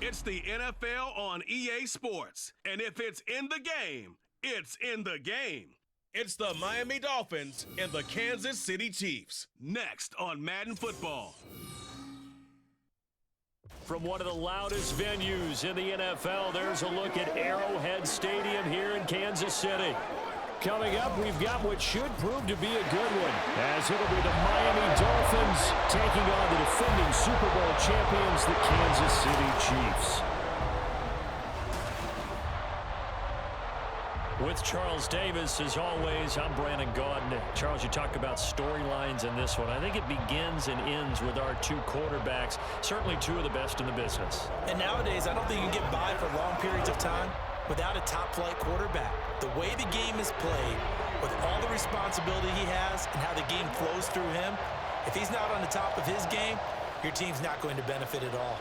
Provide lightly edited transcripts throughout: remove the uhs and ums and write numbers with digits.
It's the NFL on EA Sports. And if it's in the game, it's in the game. It's the Miami Dolphins and the Kansas City Chiefs. Next on Madden Football. From one of the loudest venues in the NFL, there's a look at Arrowhead Stadium here in Kansas City. Coming up, we've got what should prove to be a good one, as it'll be the Miami Dolphins taking on the defending Super Bowl champions, the Kansas City Chiefs. With Charles Davis, as always, I'm Brandon Gaudin. Charles, you talk about storylines in this one. I think it begins and ends with our two quarterbacks, certainly two of the best in the business. And nowadays, I don't think you can get by for long periods of time without a top-flight quarterback. The way the game is played, with all the responsibility he has and how the game flows through him, if he's not on the top of his game, your team's not going to benefit at all.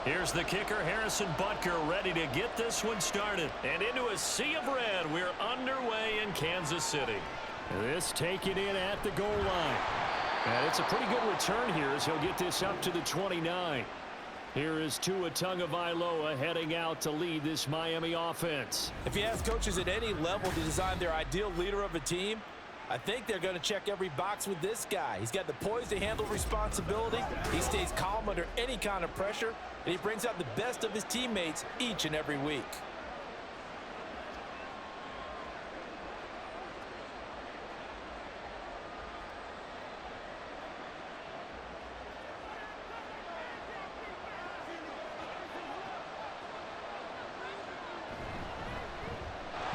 Here's the kicker, Harrison Butker, ready to get this one started. And into a sea of red, we're underway in Kansas City. This taken in at the goal line. And it's a pretty good return here as he'll get this up to the 29. Here is Tua Tagovailoa heading out to lead this Miami offense. If you ask coaches at any level to design their ideal leader of a team, I think they're going to check every box with this guy. He's got the poise to handle responsibility. He stays calm under any kind of pressure, and he brings out the best of his teammates each and every week.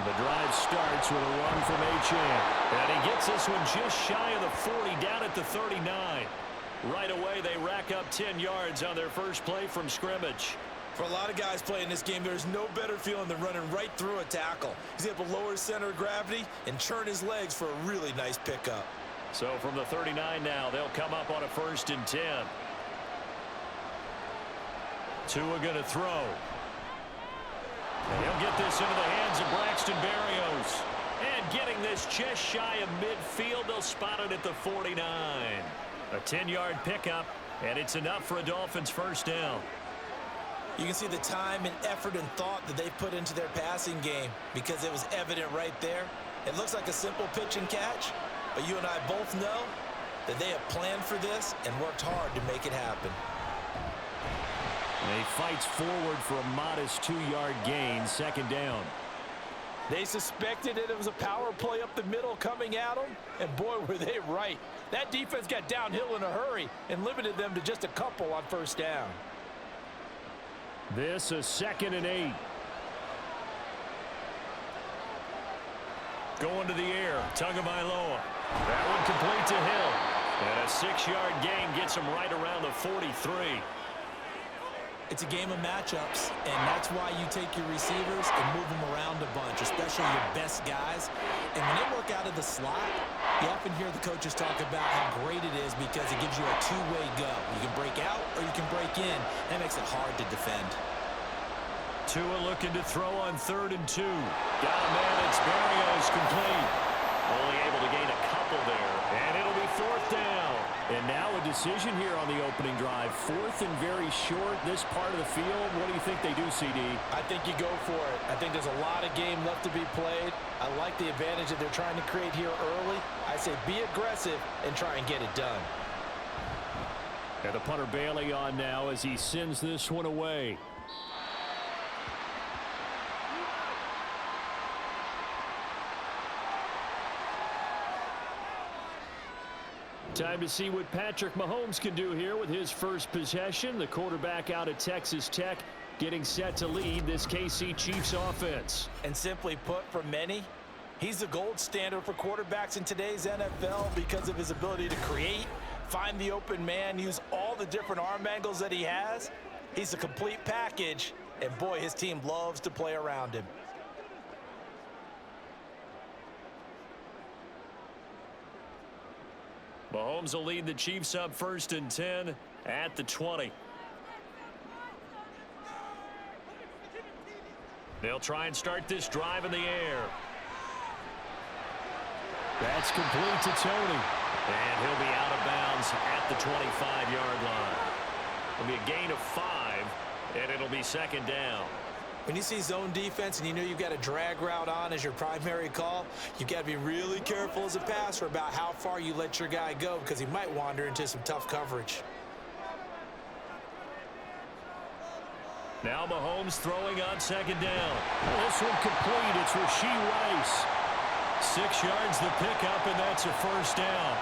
The drive starts with a run from Achane. And he gets this one just shy of the 40, down at the 39. Right away, they rack up 10 yards on their first play from scrimmage. For a lot of guys playing this game, there's no better feeling than running right through a tackle. He's able to lower his center of gravity and churn his legs for a really nice pickup. So from the 39 now, they'll come up on a 1st and 10. Tua going to throw. And he'll get this into the hands of Braxton Berrios. And getting this just shy of midfield, they'll spot it at the 49. A 10-yard pickup, and it's enough for a Dolphins first down. You can see the time and effort and thought that they put into their passing game because it was evident right there. It looks like a simple pitch and catch, but you and I both know that they have planned for this and worked hard to make it happen. And he fights forward for a modest 2-yard gain, 2nd down. They suspected it was a power play up the middle coming at them, and boy, were they right. That defense got downhill in a hurry and limited them to just a couple on 1st down. This a 2nd and 8. Going to the air, Tagovailoa. That one complete to Hill. And a 6-yard gain gets him right around the 43. It's a game of matchups, and that's why you take your receivers and move them around a bunch, especially your best guys. And when they work out of the slot, you often hear the coaches talk about how great it is because it gives you a two-way go. You can break out or you can break in. That makes it hard to defend. Tua looking to throw on 3rd and 2. Got a man, it's Berrios complete. Only able to gain a couple there, and it'll be 4th down. And now a decision here on the opening drive. 4th and very short, this part of the field. What do you think they do, CD? I think you go for it. I think there's a lot of game left to be played. I like the advantage that they're trying to create here early. I say be aggressive and try and get it done. And the punter Bailey on now as he sends this one away. Time to see what Patrick Mahomes can do here with his first possession. The quarterback out of Texas Tech getting set to lead this KC Chiefs offense. And simply put, for many, He's the gold standard for quarterbacks in today's NFL because of his ability to create, find the open man, use all the different arm angles that he has. He's a complete package, and boy, his team loves to play around him. Mahomes will lead the Chiefs up 1st and 10 at the 20. They'll try and start this drive in the air. That's complete to Tony. And he'll be out of bounds at the 25-yard line. It'll be a gain of 5, and it'll be 2nd down. When you see zone defense and you know you've got a drag route on as your primary call, you've got to be really careful as a passer about how far you let your guy go because he might wander into some tough coverage. Now Mahomes throwing on 2nd down. This one complete. It's Rashee Rice. 6 yards the pickup, and that's a 1st down.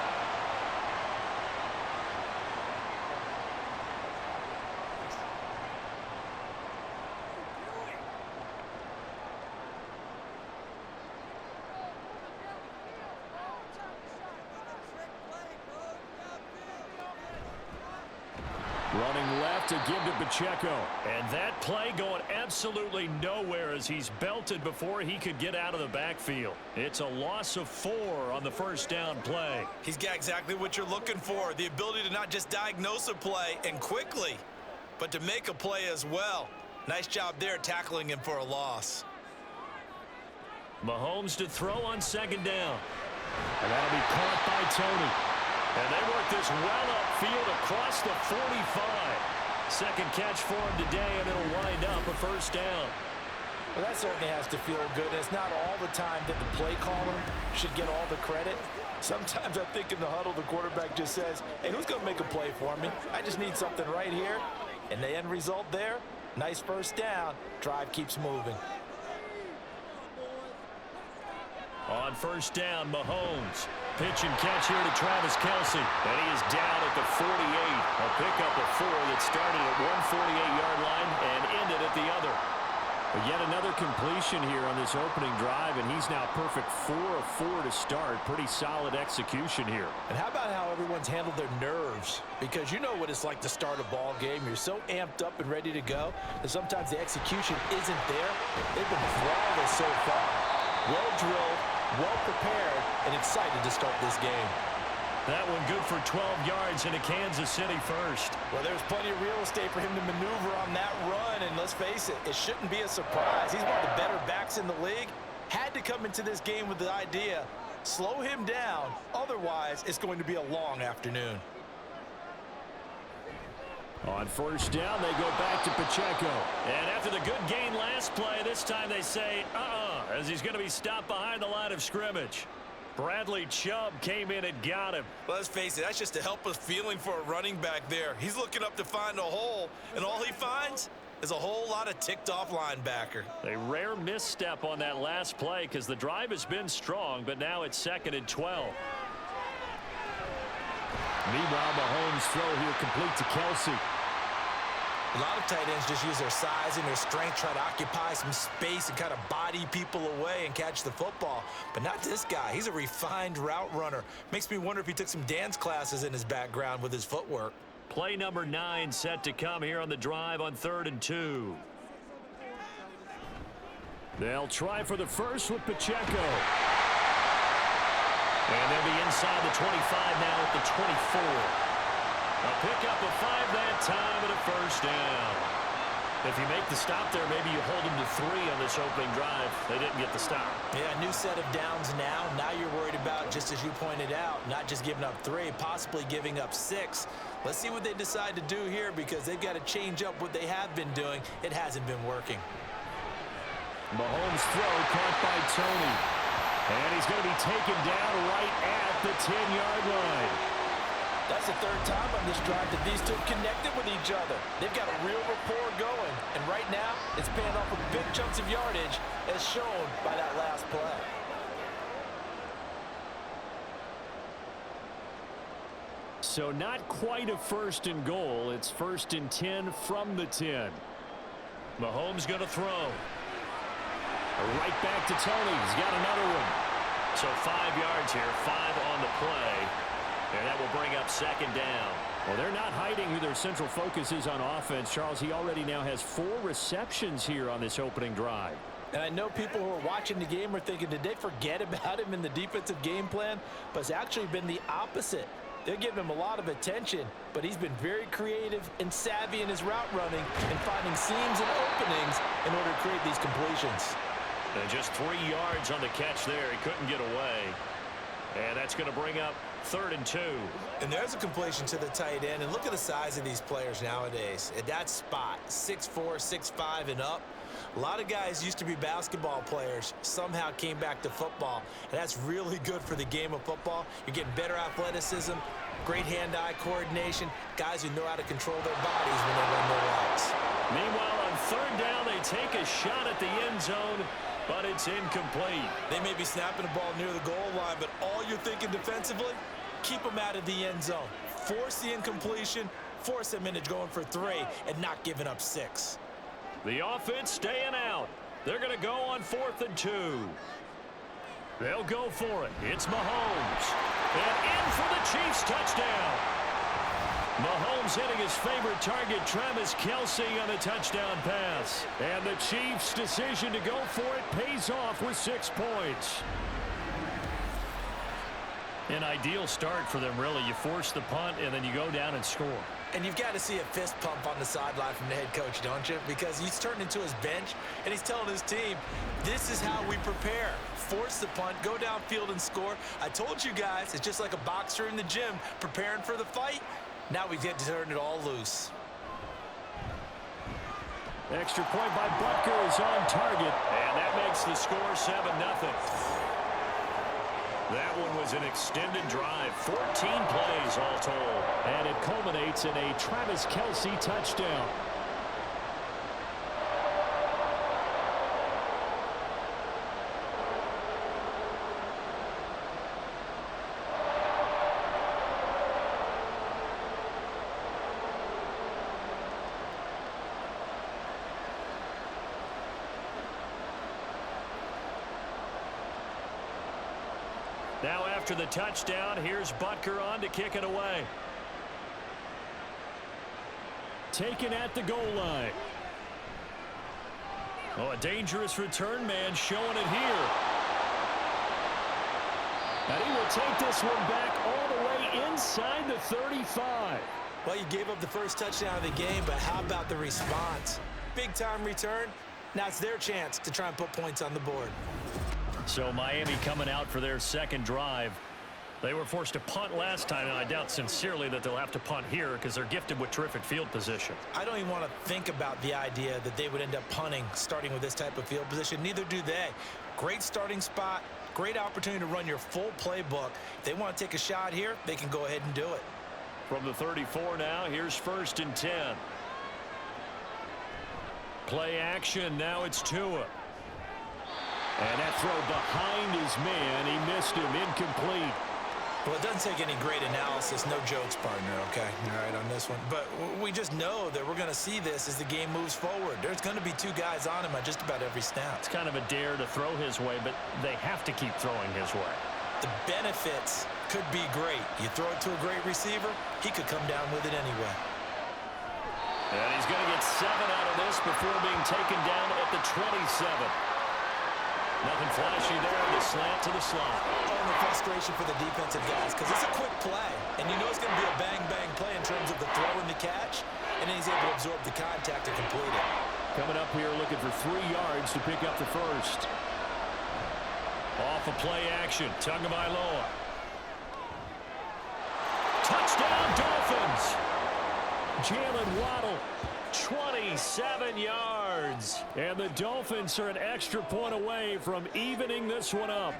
Running left to give to Pacheco. And that play going absolutely nowhere as he's belted before he could get out of the backfield. It's a loss of 4 on the 1st down play. He's got exactly what you're looking for, the ability to not just diagnose a play and quickly, but to make a play as well. Nice job there tackling him for a loss. Mahomes to throw on 2nd down. And that'll be caught by Tony. And they work this well upfield across the 45. 2nd catch for him today, and it'll wind up a 1st down. Well, that certainly has to feel good. It's not all the time that the play caller should get all the credit. Sometimes I think in the huddle, the quarterback just says, hey, who's going to make a play for me? I just need something right here. And the end result there, nice 1st down. Drive keeps moving. On 1st down, Mahomes. Pitch and catch here to Travis Kelce. And he is down at the 48. A pickup of 4 that started at one 48-yard line and ended at the other. But yet another completion here on this opening drive, and he's now perfect 4 of 4 to start. Pretty solid execution here. And how about how everyone's handled their nerves? Because you know what it's like to start a ball game. You're so amped up and ready to go that sometimes the execution isn't there. They've been flawless so far. Well drilled, well prepared, and excited to start this game. That one good for 12 yards into Kansas City first. Well, there's plenty of real estate for him to maneuver on that run, and let's face it, it shouldn't be a surprise. He's one of the better backs in the league. Had to come into this game with the idea, slow him down, otherwise it's going to be a long afternoon. On 1st down, they go back to Pacheco. And after the good gain last play, this time they say, as he's going to be stopped behind the line of scrimmage. Bradley Chubb came in and got him. Let's face it, that's just a helpless feeling for a running back there. He's looking up to find a hole, and all he finds is a whole lot of ticked-off linebacker. A rare misstep on that last play because the drive has been strong, but now it's 2nd and 12. Meanwhile, Mahomes' throw here complete to Kelce. A lot of tight ends just use their size and their strength, try to occupy some space and kind of body people away and catch the football. But not this guy. He's a refined route runner. Makes me wonder if he took some dance classes in his background with his footwork. Play number 9 set to come here on the drive on 3rd and 2. They'll try for the first with Pacheco. And they'll be inside the 25 now at the 24. A pickup of 5 that time and a 1st down. If you make the stop there, maybe you hold them to 3 on this opening drive. They didn't get the stop. Yeah, new set of downs now. Now you're worried about, just as you pointed out, not just giving up 3, possibly giving up 6. Let's see what they decide to do here because they've got to change up what they have been doing. It hasn't been working. Mahomes' throw caught by Tony. And he's going to be taken down right at the 10-yard line. That's the 3rd time on this drive that these two connected with each other. They've got a real rapport going. And right now, it's paying off with big chunks of yardage as shown by that last play. So not quite a 1st and goal. It's 1st and 10 from the 10. Mahomes going to throw. Right back to Tony. He's got another one. So 5 yards here, 5 on the play. And that will bring up second down. Well, they're not hiding who their central focus is on offense. Charles, he already now has 4 receptions here on this opening drive. And I know people who are watching the game are thinking, did they forget about him in the defensive game plan? But it's actually been the opposite. They're giving him a lot of attention, but he's been very creative and savvy in his route running and finding seams and openings in order to create these completions. And just 3 yards on the catch there. He couldn't get away. And that's going to bring up 3rd and 2. And there's a completion to the tight end. And look at the size of these players nowadays. At that spot, 6'4", 6'5", and up. A lot of guys used to be basketball players, somehow came back to football. And that's really good for the game of football. You're getting better athleticism, great hand-eye coordination, guys who know how to control their bodies when they run their routes. Meanwhile, on 3rd down, they take a shot at the end zone, but it's incomplete. They may be snapping the ball near the goal line, but all you're thinking defensively, keep them out of the end zone. Force the incompletion, force them into going for 3, and not giving up 6. The offense staying out. They're going to go on 4th and 2. They'll go for it. It's Mahomes. And in for the Chiefs touchdown. Mahomes hitting his favorite target, Travis Kelce, on the touchdown pass. And the Chiefs' decision to go for it pays off with 6 points. An ideal start for them, really. You force the punt, and then you go down and score. And you've got to see a fist pump on the sideline from the head coach, don't you? Because he's turned into his bench, and he's telling his team, this is how we prepare. Force the punt, go downfield and score. I told you guys, it's just like a boxer in the gym preparing for the fight. Now we get to turn it all loose. Extra point by Butker is on target. And that makes the score 7-0. That one was an extended drive. 14 plays all told. And it culminates in a Travis Kelce touchdown. Now after the touchdown, here's Butker on to kick it away. Taken at the goal line. Oh, a dangerous return man showing it here. And he will take this one back all the way inside the 35. Well, you gave up the first touchdown of the game, but how about the response? Big-time return. Now it's their chance to try and put points on the board. So Miami coming out for their second drive. They were forced to punt last time, and I doubt sincerely that they'll have to punt here because they're gifted with terrific field position. I don't even want to think about the idea that they would end up punting starting with this type of field position. Neither do they. Great starting spot, great opportunity to run your full playbook. If they want to take a shot here, they can go ahead and do it. From the 34 now, here's 1st and 10. Play action, now it's Tua. And that throw behind his man, he missed him, incomplete. Well, it doesn't take any great analysis, no jokes, partner, okay? All right, on this one. But we just know that we're going to see this as the game moves forward. There's going to be 2 guys on him at just about every snap. It's kind of a dare to throw his way, but they have to keep throwing his way. The benefits could be great. You throw it to a great receiver, he could come down with it anyway. And he's going to get 7 out of this before being taken down at the 27. Nothing flashy there. The slant to the slot. Oh, and the frustration for the defensive guys because it's a quick play. And you know it's going to be a bang-bang play in terms of the throw and the catch. And then he's able to absorb the contact to complete it. Coming up here looking for 3 yards to pick up the first. Off a play action. Tagovailoa. Touchdown, Dolphins. Jalen Waddle. 27 yards. And the Dolphins are an extra point away from evening this one up.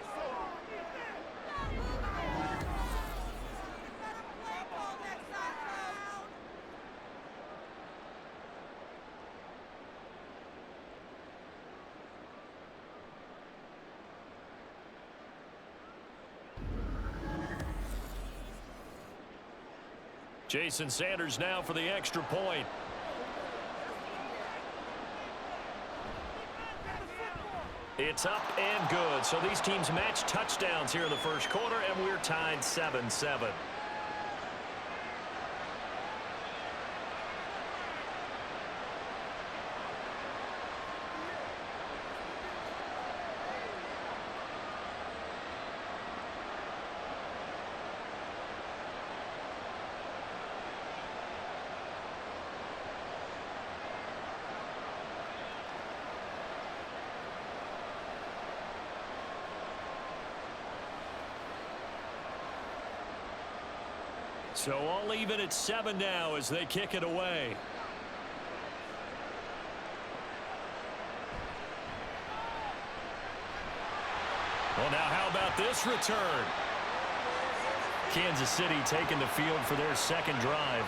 Jason Sanders now for the extra point. It's up and good. So these teams match touchdowns here in the first quarter, and we're tied 7-7. So all even at 7 now as they kick it away. Well, now how about this return? Kansas City taking the field for their second drive.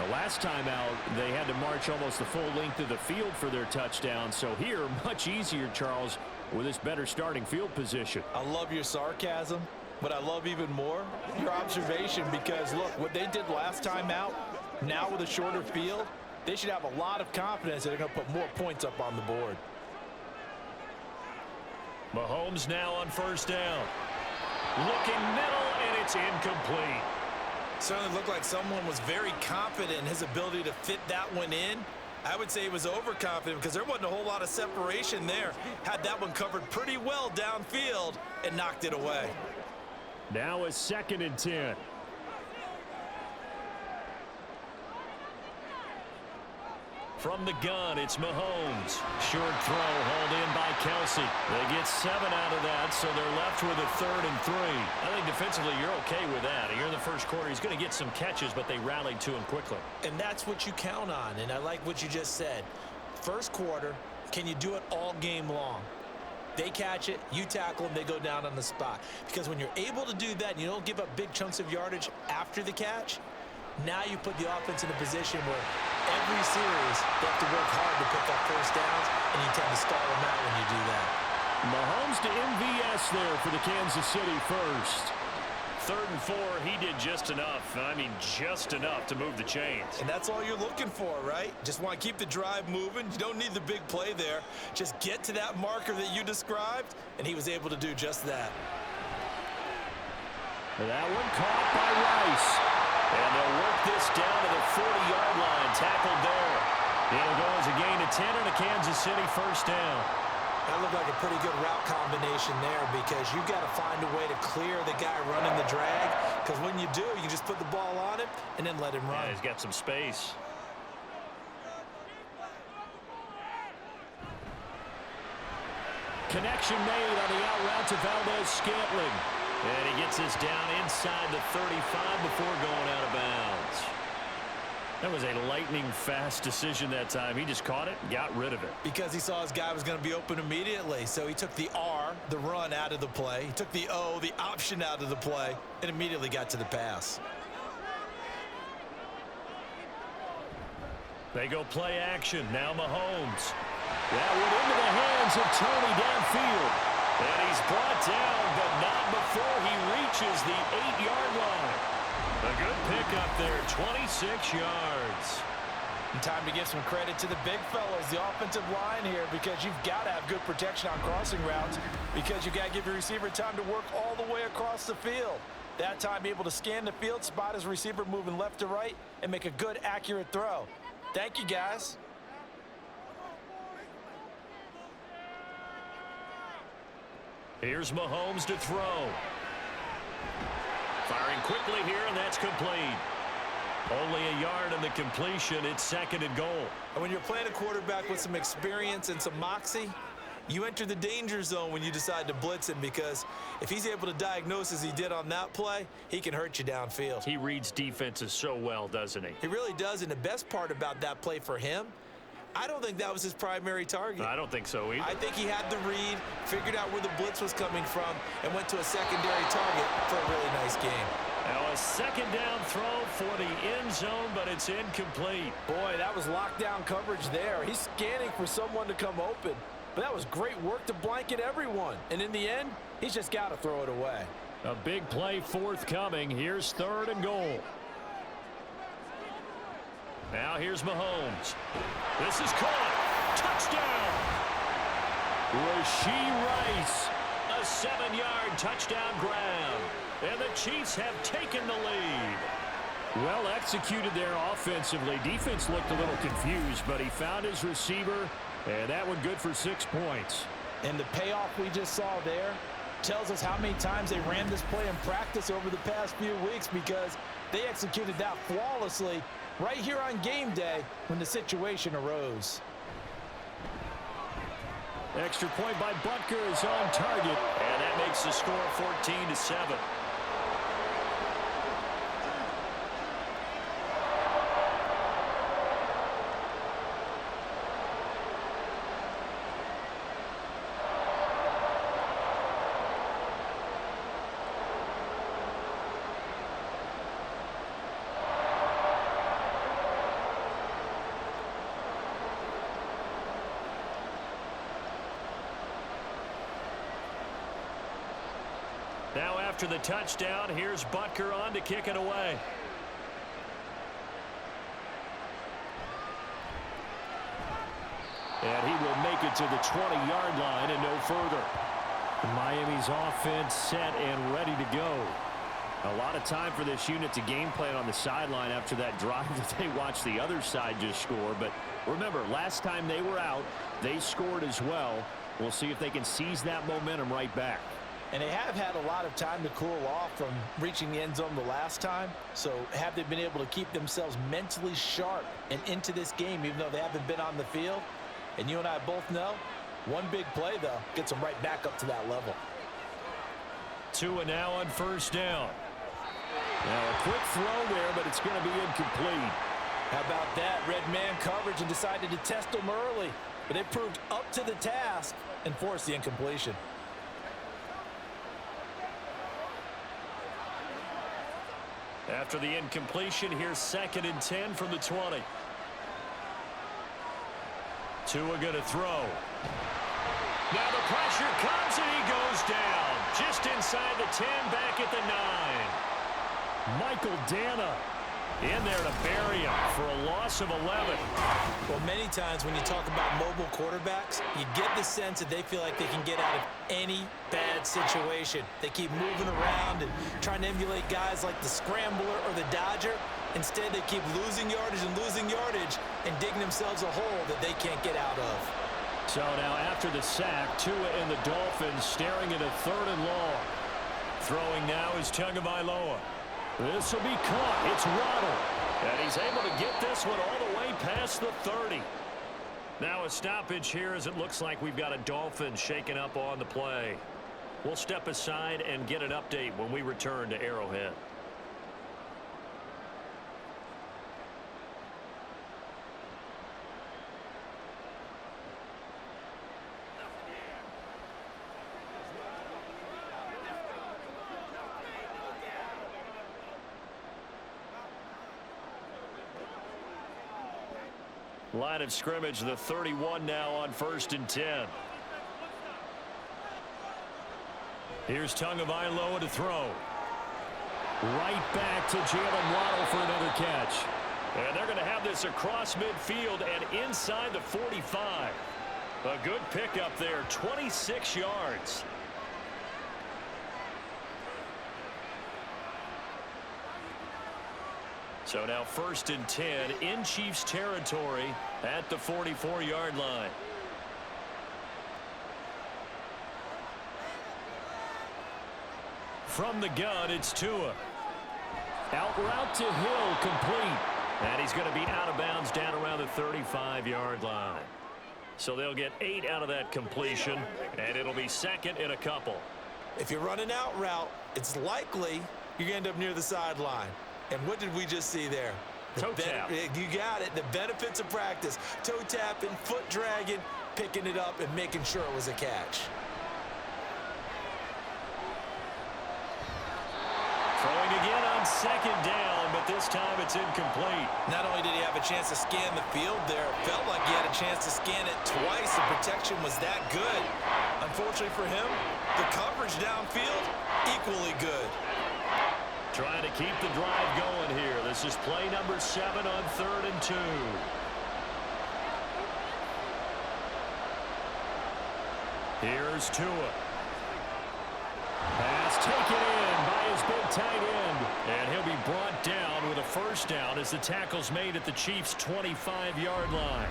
The last time out, they had to march almost the full length of the field for their touchdown. So here, much easier, Charles, with this better starting field position. I love your sarcasm, but I love even more your observation, because, look, what they did last time out, now with a shorter field, they should have a lot of confidence that they're going to put more points up on the board. Mahomes now on first down. Looking middle, and it's incomplete. Certainly looked like someone was very confident in his ability to fit that one in. I would say he was overconfident because there wasn't a whole lot of separation there. Had that one covered pretty well downfield and knocked it away. Now a 2nd and 10. From the gun, it's Mahomes. Short throw hauled in by Kelsey. They get 7 out of that, so they're left with a 3rd and 3. I think defensively you're okay with that. Here in the first quarter, he's going to get some catches, but they rallied to him quickly. And that's what you count on, and I like what you just said. First quarter, can you do it all game long? They catch it, you tackle them, they go down on the spot. Because when you're able to do that and you don't give up big chunks of yardage after the catch, now you put the offense in a position where every series they have to work hard to pick up first downs, and you tend to stall them out when you do that. Mahomes to MVS there for the Kansas City first. 3rd and 4, he did just enough. I mean, just enough to move the chains. And that's all you're looking for, right? Just want to keep the drive moving. You don't need the big play there. Just get to that marker that you described, and he was able to do just that. That one caught by Rice. And they'll work this down to the 40-yard line. Tackled there. It'll go as a gain of 10 and a Kansas City first down. That looked like a pretty good route combination there, because you've got to find a way to clear the guy running the drag, because when you do, you can just put the ball on him and then let him run. Yeah, he's got some space. Connection made on the out route to Valdez-Scantling. And he gets this down inside the 35 before going out of bounds. That was a lightning-fast decision that time. He just caught it and got rid of it. Because he saw his guy was going to be open immediately. So he took the R, the run, out of the play. He took the O, the option, out of the play, and immediately got to the pass. They go play action. Now Mahomes. That went into the hands of Tony downfield. And he's brought down, but not before he reaches the 8-yard line. A good pickup there, 26 yards. And time to give some credit to the big fellas, the offensive line here, because you've got to have good protection on crossing routes, because you've got to give your receiver time to work all the way across the field. That time, be able to scan the field, spot his receiver moving left to right, and make a good, accurate throw. Thank you, guys. Here's Mahomes to throw. Firing quickly here, and that's complete. Only a yard in the completion. It's 2nd and goal. And when you're playing a quarterback with some experience and some moxie, you enter the danger zone when you decide to blitz him, because if he's able to diagnose as he did on that play, he can hurt you downfield. He reads defenses so well, doesn't he? He really does, and the best part about that play for him, I don't think that was his primary target. I don't think so either. I think he had the read, figured out where the blitz was coming from, and went to a secondary target for a really nice game. Now a 2nd down throw for the end zone, but it's incomplete. Boy, that was lockdown coverage there. He's scanning for someone to come open. But that was great work to blanket everyone. And in the end, he's just got to throw it away. A big play forthcoming. Here's 3rd and goal. Now here's Mahomes. This is caught. Touchdown. Rashee Rice, a 7-yard touchdown grab. And the Chiefs have taken the lead. Well executed there offensively. Defense looked a little confused, but he found his receiver, and that one good for 6 points. And the payoff we just saw there tells us how many times they ran this play in practice over the past few weeks, because they executed that flawlessly right here on game day when the situation arose. Extra point by Butker is on target, and that makes the score 14-7. Now after the touchdown, here's Butker on to kick it away. And he will make it to the 20-yard line and no further. Miami's offense set and ready to go. A lot of time for this unit to game plan on the sideline after that drive that they watched the other side just score. But remember, last time they were out, they scored as well. We'll see if they can seize that momentum right back. And they have had a lot of time to cool off from reaching the end zone the last time. So have they been able to keep themselves mentally sharp and into this game, even though they haven't been on the field? And you and I both know, one big play, though, gets them right back up to that level. Tua now on first down. Now a quick throw there, but it's going to be incomplete. How about that? Red man coverage and decided to test them early. But they proved up to the task and forced the incompletion. After the incompletion, here's 2nd and 10 from the 20. Tua going to throw. Now the pressure comes and he goes down. Just inside the 10, back at the 9. Michael Dana in there to bury him for a loss of 11. Well, many times when you talk about mobile quarterbacks, you get the sense that they feel like they can get out of any bad situation. They keep moving around and trying to emulate guys like the Scrambler or the Dodger. Instead, they keep losing yardage and digging themselves a hole that they can't get out of. So now after the sack, Tua and the Dolphins staring at a 3rd and long. Throwing now is Tagovailoa. This will be caught. It's Waddle. And he's able to get this one all the way past the 30. Now a stoppage here as it looks like we've got a Dolphins shaking up on the play. We'll step aside and get an update when we return to Arrowhead. Line of scrimmage, the 31 now on 1st and 10. Here's Tagovailoa to throw. Right back to Jalen Waddle for another catch. And they're going to have this across midfield and inside the 45. A good pickup there, 26 yards. So now 1st and 10 in Chiefs territory at the 44-yard line. From the gun, it's Tua. Out route to Hill, complete. And he's going to be out of bounds down around the 35-yard line. So they'll get 8 out of that completion, and it'll be 2nd and a couple. If you're running out route, it's likely you're going to end up near the sideline. And what did we just see there? Toe tap. You got it. The benefits of practice. Toe tapping, foot dragging, picking it up, and making sure it was a catch. Throwing again on 2nd down, but this time it's incomplete. Not only did he have a chance to scan the field there, it felt like he had a chance to scan it twice. The protection was that good. Unfortunately for him, the coverage downfield, equally good. Trying to keep the drive going here. This is play number 7 on 3rd and 2. Here's Tua. Pass taken in by his big tight end. And he'll be brought down with a first down as the tackle's made at the Chiefs' 25-yard line.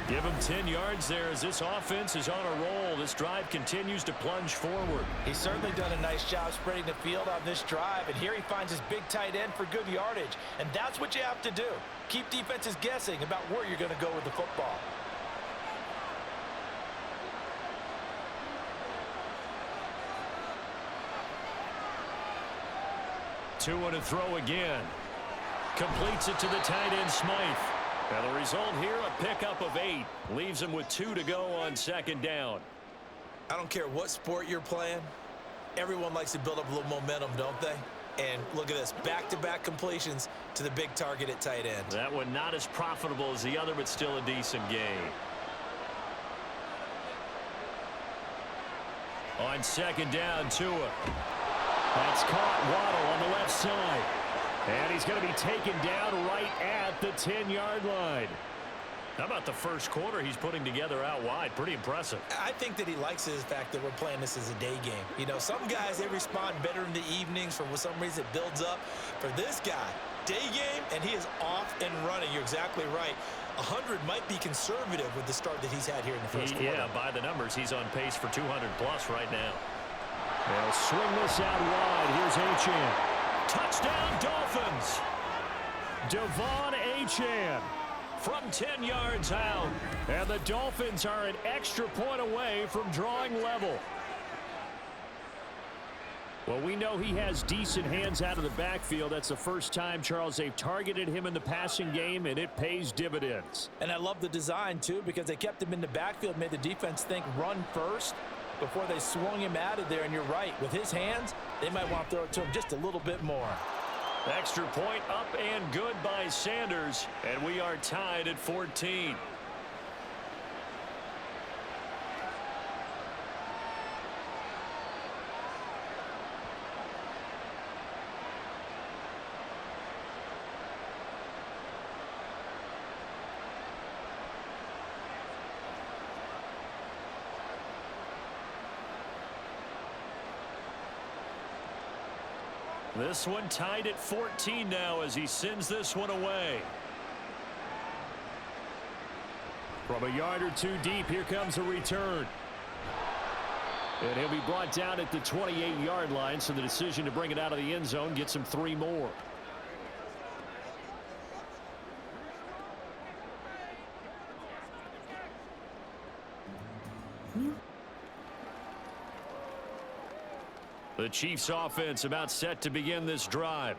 Give him 10 yards there as this offense is on a roll. This drive continues to plunge forward. He's certainly done a nice job spreading the field on this drive, and here he finds his big tight end for good yardage. And that's what you have to do. Keep defenses guessing about where you're going to go with the football. Tua to throw again. Completes it to the tight end, Smythe. And the result here, a pickup of 8. Leaves him with 2 to go on second down. I don't care what sport you're playing. Everyone likes to build up a little momentum, don't they? And look at this, back-to-back completions to the big target at tight end. That one not as profitable as the other, but still a decent gain. On second down, Tua. That's caught. Waddle on the left side. And he's going to be taken down right at the 10-yard line. How about the first quarter he's putting together out wide? Pretty impressive. I think that he likes the fact that we're playing this as a day game. You know, some guys, they respond better in the evenings. For some reason, it builds up. For this guy, day game, and he is off and running. You're exactly right. 100 might be conservative with the start that he's had here in the first quarter. Yeah, by the numbers, he's on pace for 200-plus right now. They'll swing this out wide. Here's Achane. Touchdown, Dolphins! Devon Achane from 10 yards out. And the Dolphins are an extra point away from drawing level. Well, we know he has decent hands out of the backfield. That's the first time, Charles, they've targeted him in the passing game, and it pays dividends. And I love the design, too, because they kept him in the backfield, made the defense think run first before they swung him out of there. And you're right, with his hands, they might want to throw it to him just a little bit more. Extra point up and good by Sanders, and we are tied at 14. This one tied at 14 now as he sends this one away. From a yard or two deep, here comes a return. And he'll be brought down at the 28-yard line, so the decision to bring it out of the end zone gets him 3 more. The Chiefs offense about set to begin this drive.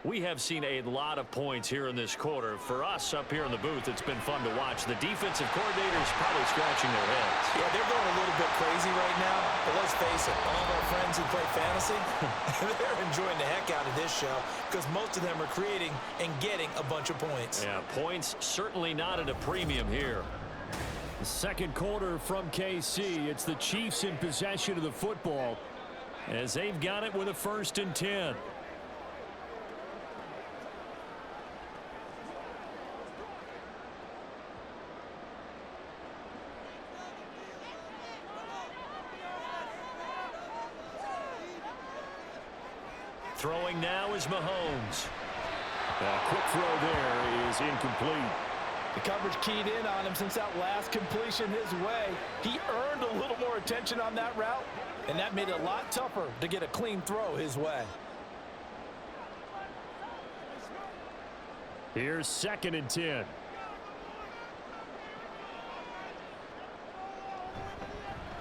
We have seen a lot of points here in this quarter. For us up here in the booth, it's been fun to watch. The defensive coordinators probably scratching their heads. Yeah, they're going a little bit crazy right now. But let's face it, all of our friends who play fantasy, they're enjoying the heck out of this show because most of them are creating and getting a bunch of points. Yeah, points certainly not at a premium here. The second quarter from KC. It's the Chiefs in possession of the football, as they've got it with a 1st and 10. Throwing now is Mahomes. A quick throw there is incomplete. The coverage keyed in on him since that last completion his way. He earned a little more attention on that route, and that made it a lot tougher to get a clean throw his way. Here's 2nd and 10.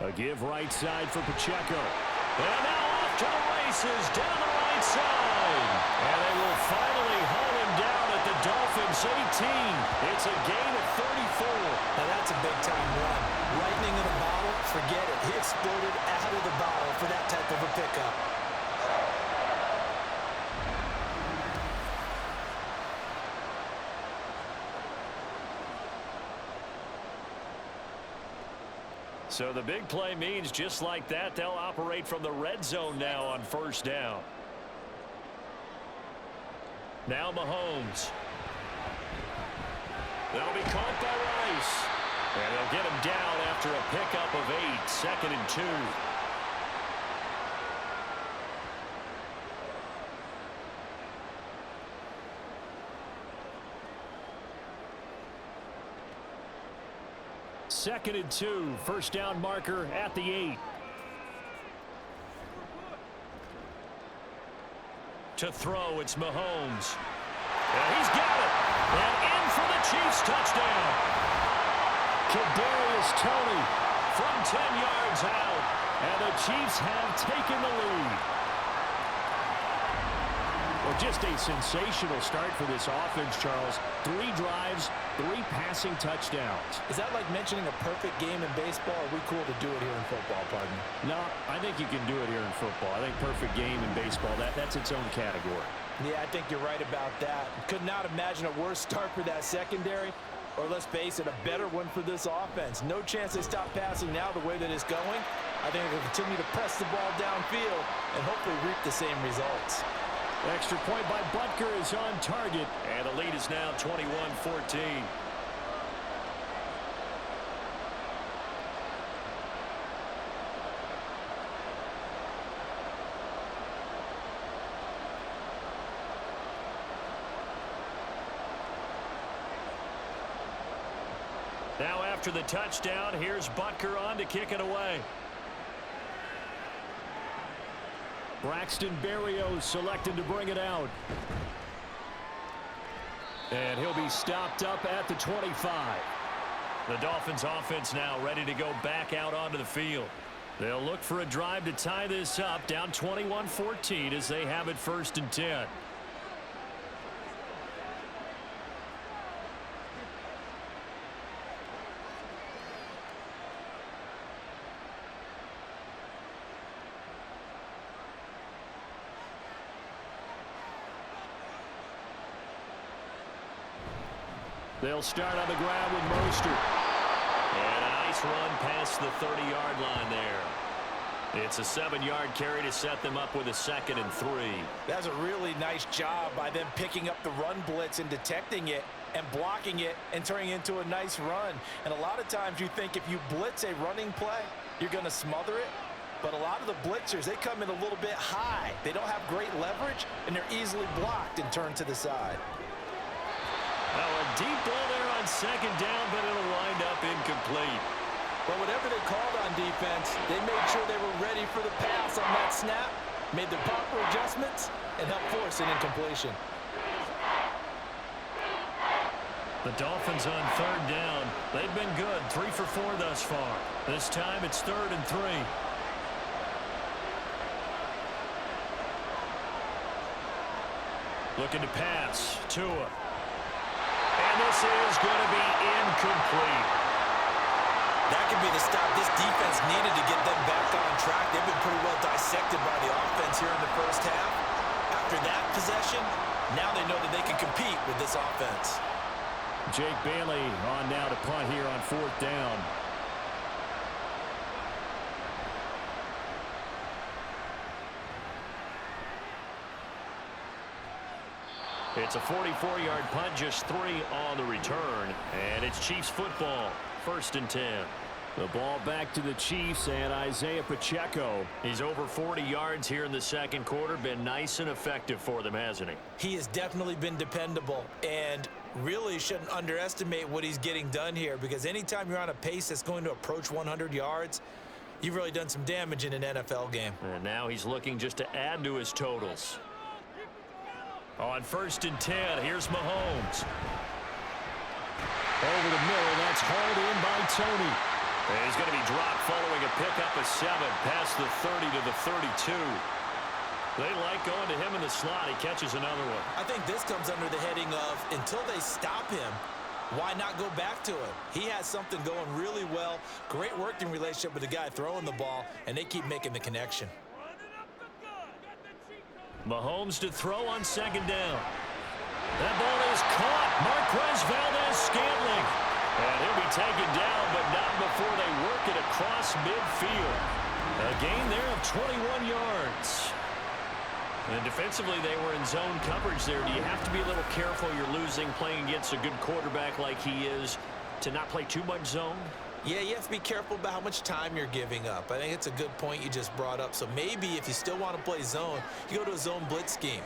A give right side for Pacheco. And now off to the races down the right side. And they will finally haul him down at the Dolphins 18. It's a gain of 34. Now that's a big-time run. Lightning in the bottle, forget it. He exploded out of the bottle for that type of a pickup. So the big play means just like that, they'll operate from the red zone now on 1st down. Now Mahomes. They'll be caught by Rice. And they'll get him down after a pickup of 8, 2nd and 2. Second and 2, first down marker at the 8. To throw, it's Mahomes. And he's got it. And in for the Chiefs touchdown. Kadarius Toney from 10 yards out. And the Chiefs have taken the lead. Well, just a sensational start for this offense, Charles. 3 drives, 3 passing touchdowns. Is that like mentioning a perfect game in baseball? Or are we cool to do it here in football, pardon me? No, I think you can do it here in football. I think perfect game in baseball, that's its own category. Yeah, I think you're right about that. Could not imagine a worse start for that secondary, or let's face it, a better one for this offense. No chance they stop passing now the way that it's going. I think they'll continue to press the ball downfield and hopefully reap the same results. Extra point by Butker is on target, and the lead is now 21-14. Now after the touchdown, here's Butker on to kick it away. Braxton Berrios selected to bring it out. And he'll be stopped up at the 25. The Dolphins offense now ready to go back out onto the field. They'll look for a drive to tie this up, down 21-14 as they have it 1st and 10. They'll start on the ground with Mostert. And a nice run past the 30-yard line there. It's a 7-yard carry to set them up with a 2nd and 3. That's a really nice job by them picking up the run blitz and detecting it and blocking it and turning it into a nice run. And a lot of times you think if you blitz a running play, you're going to smother it. But a lot of the blitzers, they come in a little bit high. They don't have great leverage, and they're easily blocked and turned to the side. Now a deep ball there on 2nd down, but it'll wind up incomplete. But whatever they called on defense, they made sure they were ready for the pass on that snap, made the proper adjustments, and helped force an incompletion. The Dolphins on 3rd down. They've been good, 3 for 4 thus far. This time it's 3rd and 3. Looking to pass. Tua. And this is going to be incomplete. That could be the stop this defense needed to get them back on track. They've been pretty well dissected by the offense here in the first half. After that possession, now they know that they can compete with this offense. Jake Bailey on now to punt here on 4th down. It's a 44-yard punt, just 3 on the return. And it's Chiefs football, 1st and 10. The ball back to the Chiefs and Isaiah Pacheco. He's over 40 yards here in the 2nd quarter. Been nice and effective for them, hasn't he? He has definitely been dependable and really shouldn't underestimate what he's getting done here, because anytime you're on a pace that's going to approach 100 yards, you've really done some damage in an NFL game. And now he's looking just to add to his totals. On 1st and 10, here's Mahomes. Over the middle, that's hauled in by Toney. And he's going to be dropped following a pickup of 7 past the 30 to the 32. They like going to him in the slot. He catches another one. I think this comes under the heading of, until they stop him, why not go back to it? He has something going really well. Great working relationship with the guy throwing the ball, and they keep making the connection. Mahomes to throw on 2nd down. That ball is caught. Marquez Valdes-Scantling. And he'll be taken down, but not before they work it across midfield. A gain there of 21 yards. And defensively, they were in zone coverage there. Do you have to be a little careful? You're losing, playing against a good quarterback like he is. to not play too much zone? Yeah, you have to be careful about how much time you're giving up. I think it's a good point you just brought up. So maybe if you still want to play zone, you go to a zone blitz scheme.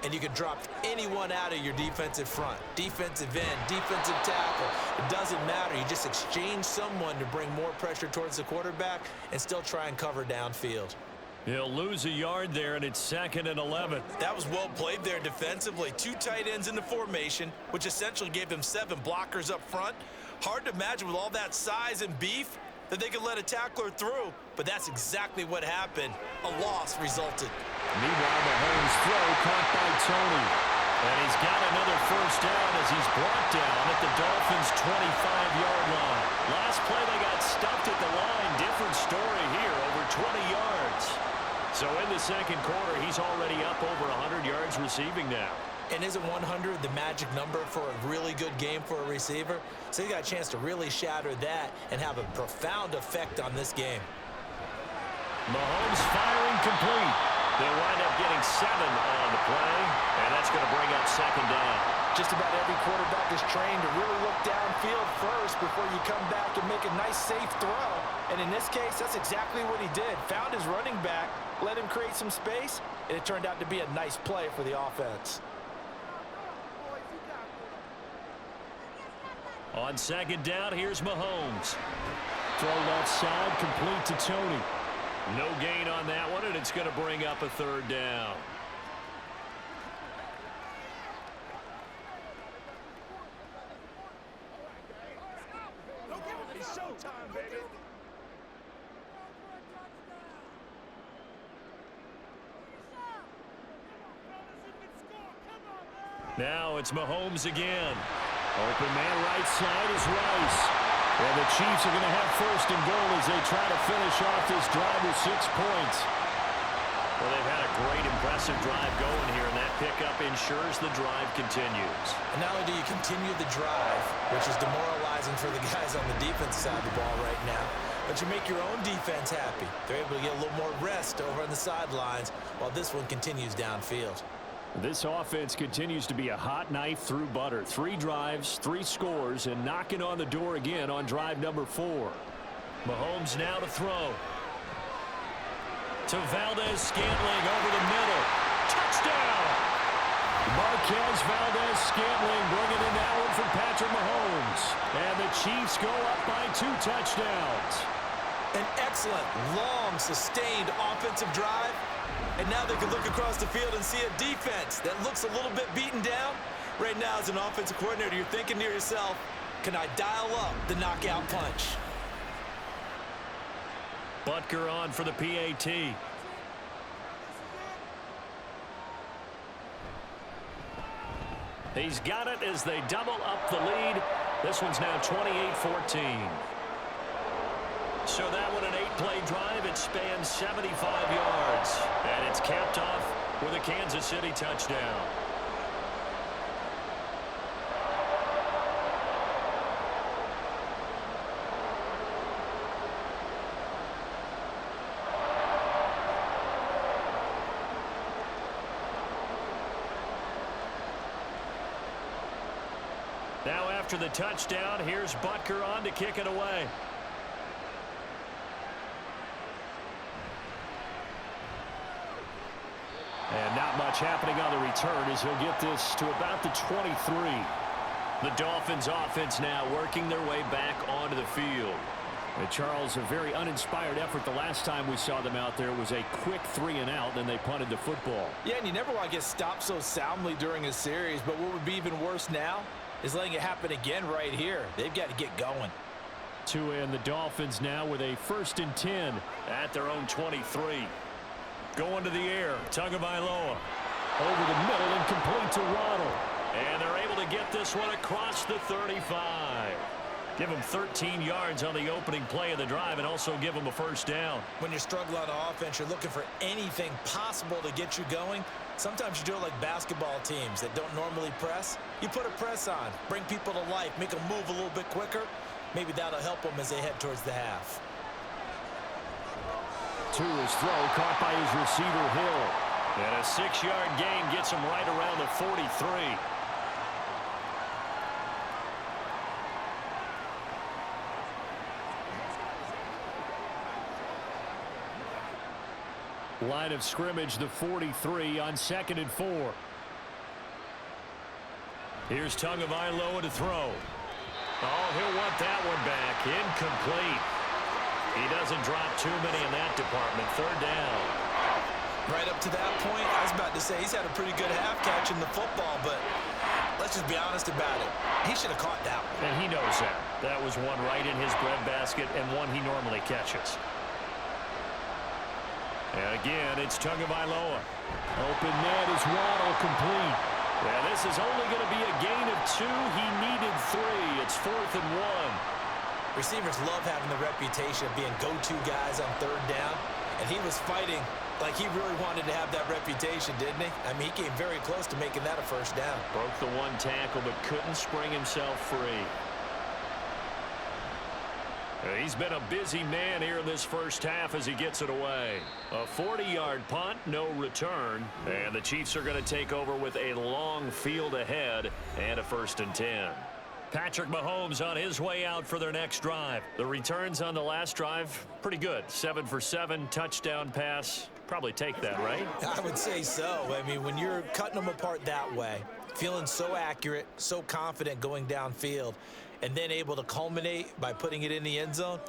And you can drop anyone out of your defensive front. Defensive end, defensive tackle. It doesn't matter. You just exchange someone to bring more pressure towards the quarterback and still try and cover downfield. He'll lose a yard there, and it's 2nd and 11. That was well played there defensively. 2 tight ends in the formation, which essentially gave him 7 blockers up front. Hard to imagine with all that size and beef that they could let a tackler through, but that's exactly what happened. A loss resulted. Meanwhile, Mahomes' throw caught by Tony. And he's got another first down as he's brought down at the Dolphins' 25-yard line. Last play, they got stuffed at the line. Different story here, over 20 yards. So in the second quarter, he's already up over 100 yards receiving now. And isn't 100 the magic number for a really good game for a receiver? So you got a chance to really shatter that and have a profound effect on this game. Mahomes firing complete. They'll wind up getting 7 on the play, and that's going to bring up 2nd down. Just about every quarterback is trained to really look downfield first before you come back and make a nice, safe throw. And in this case, that's exactly what he did. Found his running back, let him create some space, and it turned out to be a nice play for the offense. On 2nd down, here's Mahomes. Throw left side, complete to Tony. No gain on that one, and it's going to bring up a 3rd down. It's showtime, baby. Now it's Mahomes again. Open man right side is Rice. And the Chiefs are going to have 1st and goal as they try to finish off this drive with 6 points. Well, they've had a great, impressive drive going here, and that pickup ensures the drive continues. And not only do you continue the drive, which is demoralizing for the guys on the defense side of the ball right now, but you make your own defense happy. They're able to get a little more rest over on the sidelines while this one continues downfield. This offense continues to be a hot knife through butter. 3 drives, 3 scores, and knocking on the door again on drive number 4. Mahomes now to throw. To Valdez-Scantling over the middle. Touchdown! Marquez Valdez-Scantling bringing in that one from Patrick Mahomes. And the Chiefs go up by 2 touchdowns. An excellent, long, sustained offensive drive. And now they can look across the field and see a defense that looks a little bit beaten down. Right now, as an offensive coordinator, you're thinking to yourself, can I dial up the knockout punch? Butker on for the PAT. He's got it as they double up the lead. This one's now 28-14. So that one, an 8-play drive. It spans 75 yards. And it's capped off with a Kansas City touchdown. Now after the touchdown, here's Butker on to kick it away. And not much happening on the return as he'll get this to about the 23. The Dolphins offense now working their way back onto the field. And Charles, a very uninspired effort the last time we saw them out there was a quick 3-and-out, then they punted the football. Yeah, and you never want to get stopped so soundly during a series, but what would be even worse now is letting it happen again right here. They've got to get going. And the Dolphins now with a 1st and 10 at their own 23. Going to the air, Tagovailoa. Over the middle and complete to Waddle. And they're able to get this one across the 35. Give them 13 yards on the opening play of the drive and also give them a 1st down. When you're struggling on offense, you're looking for anything possible to get you going. Sometimes you do it like basketball teams that don't normally press. You put a press on, bring people to life, make them move a little bit quicker. Maybe that'll help them as they head towards the half. To his throw, caught by his receiver, Hill. And a 6-yard gain gets him right around the 43. Line of scrimmage, the 43 on 2nd and 4. Here's Tagovailoa to throw. Oh, he'll want that one back. Incomplete. He doesn't drop too many in that department. 3rd down. Right up to that point, I was about to say he's had a pretty good half catching the football, but let's just be honest about it. He should have caught that one. And he knows that. That was one right in his breadbasket and one he normally catches. And again, it's Tagovailoa. Open net is Waddle, complete. Yeah, this is only going to be a gain of 2. He needed 3. It's 4th and 1. Receivers love having the reputation of being go-to guys on 3rd down, and he was fighting like he really wanted to have that reputation, didn't he? I mean, he came very close to making that a 1st down. Broke the 1 tackle, but couldn't spring himself free. He's been a busy man here in this 1st half as he gets it away. A 40-yard punt, no return. And the Chiefs are going to take over with a long field ahead and a 1st and 10. Patrick Mahomes on his way out for their next drive. The returns on the last drive, pretty good. 7 for 7, touchdown pass. Probably take that, right? I would say so. I mean, when you're cutting them apart that way, feeling so accurate, so confident going downfield, and then able to culminate by putting it in the end zone,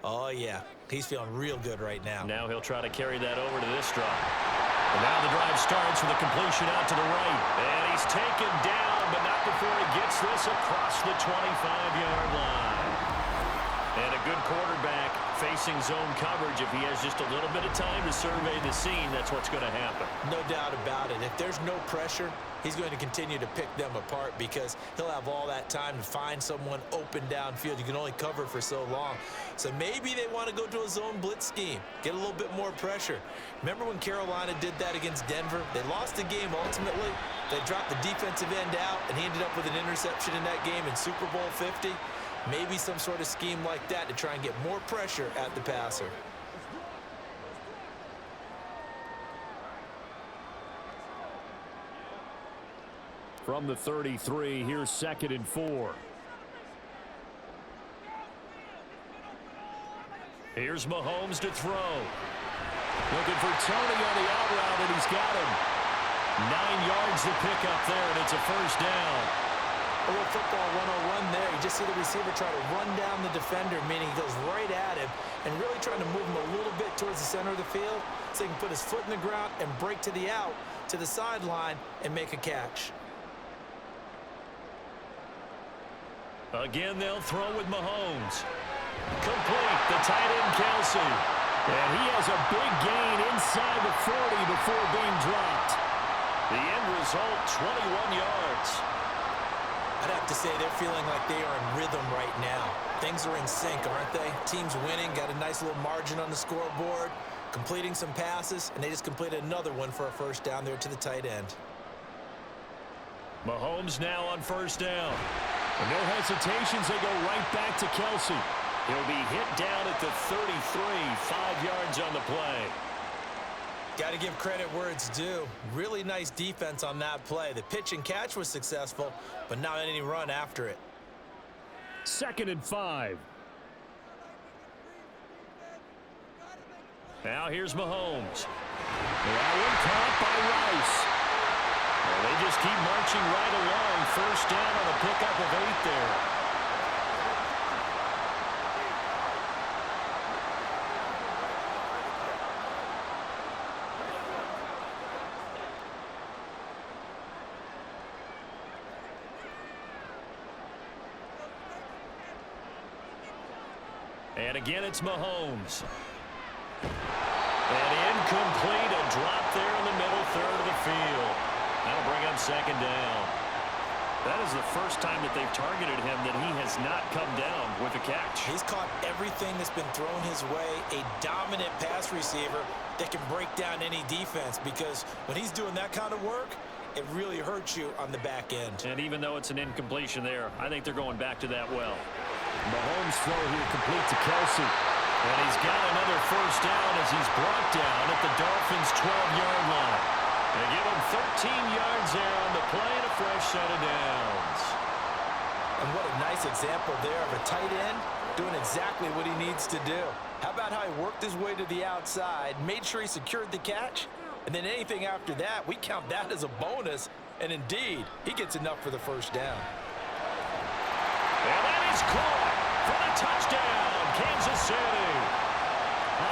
oh, yeah, he's feeling real good right now. Now he'll try to carry that over to this drive. And now the drive starts with a completion out to the right. And he's taken down, but not before he gets this across the 25-yard line. And a good quarterback facing zone coverage. If he has just a little bit of time to survey the scene, that's what's going to happen. No doubt about it. If there's no pressure, he's going to continue to pick them apart because he'll have all that time to find someone open downfield. You can only cover for so long. So maybe they want to go to a zone blitz scheme, get a little bit more pressure. Remember when Carolina did that against Denver? They lost the game ultimately. They dropped the defensive end out, and he ended up with an interception in that game in Super Bowl 50. Maybe some sort of scheme like that to try and get more pressure at the passer. From the 33, here's 2nd and 4. Here's Mahomes to throw. Looking for Tony on the out route, and he's got him. 9 yards to pick up there, and it's a 1st down. A little football 101 there. You just see the receiver try to run down the defender, meaning he goes right at him and really trying to move him a little bit towards the center of the field so he can put his foot in the ground and break to the out, to the sideline, and make a catch. Again, they'll throw with Mahomes. Complete, the tight end, Kelsey. And he has a big gain inside the 40 before being dropped. The end result, 21 yards. I'd have to say they're feeling like they are in rhythm right now. Things are in sync, aren't they? Team's winning, got a nice little margin on the scoreboard, completing some passes, and they just completed another one for a 1st down there to the tight end. Mahomes now on 1st down. And no hesitations, they go right back to Kelsey. He'll be hit down at the 33, 5 yards on the play. Got to give credit where it's due. Really nice defense on that play. The pitch and catch was successful, but not any run after it. 2nd and 5. Now here's Mahomes. That one caught by Rice. Well, they just keep marching right along. 1st down on a pickup of 8 there. And again, it's Mahomes. And incomplete, a drop there in the middle 3rd of the field. That'll bring up 2nd down. That is the first time that they've targeted him that he has not come down with a catch. He's caught everything that's been thrown his way. A dominant pass receiver that can break down any defense, because when he's doing that kind of work, it really hurts you on the back end. And even though it's an incompletion there, I think they're going back to that well. Mahomes throw here complete to Kelsey. And he's got another 1st down as he's brought down at the Dolphins' 12-yard line. They give him 13 yards there on the play and a fresh set of downs. And what a nice example there of a tight end doing exactly what he needs to do. How about how he worked his way to the outside, made sure he secured the catch, and then anything after that, we count that as a bonus. And indeed, he gets enough for the first down. And that is caught for the touchdown, Kansas City.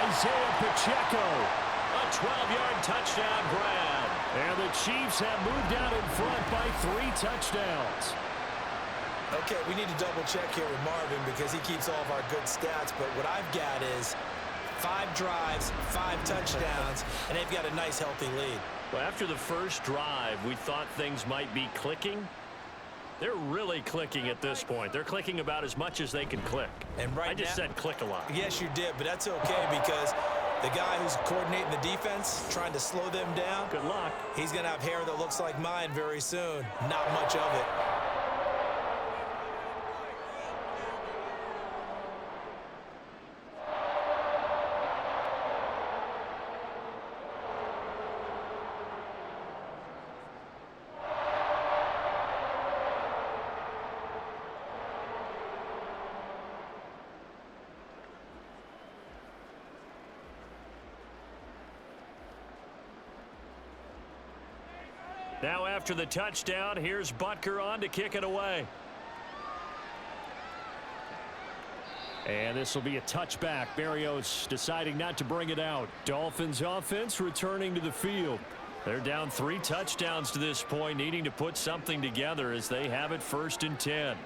Isaiah Pacheco. A 12-yard touchdown grab. And the Chiefs have moved out in front by 3 touchdowns. Okay, we need to double check here with Marvin because he keeps all of our good stats, but what I've got is 5 drives, 5 touchdowns, and they've got a nice healthy lead. Well, after the first drive, we thought things might be clicking. They're really clicking at this point. They're clicking about as much as they can click. And right I just said click a lot. Yes, you did, but that's okay because the guy who's coordinating the defense, trying to slow them down, Good luck. he's going to have hair that looks like mine very soon. Not much of it. Now after the touchdown, here's Butker on to kick it away. And this will be a touchback. Berrios deciding not to bring it out. Dolphins offense returning to the field. They're down 3 touchdowns to this point, needing to put something together as they have it 1st and 10.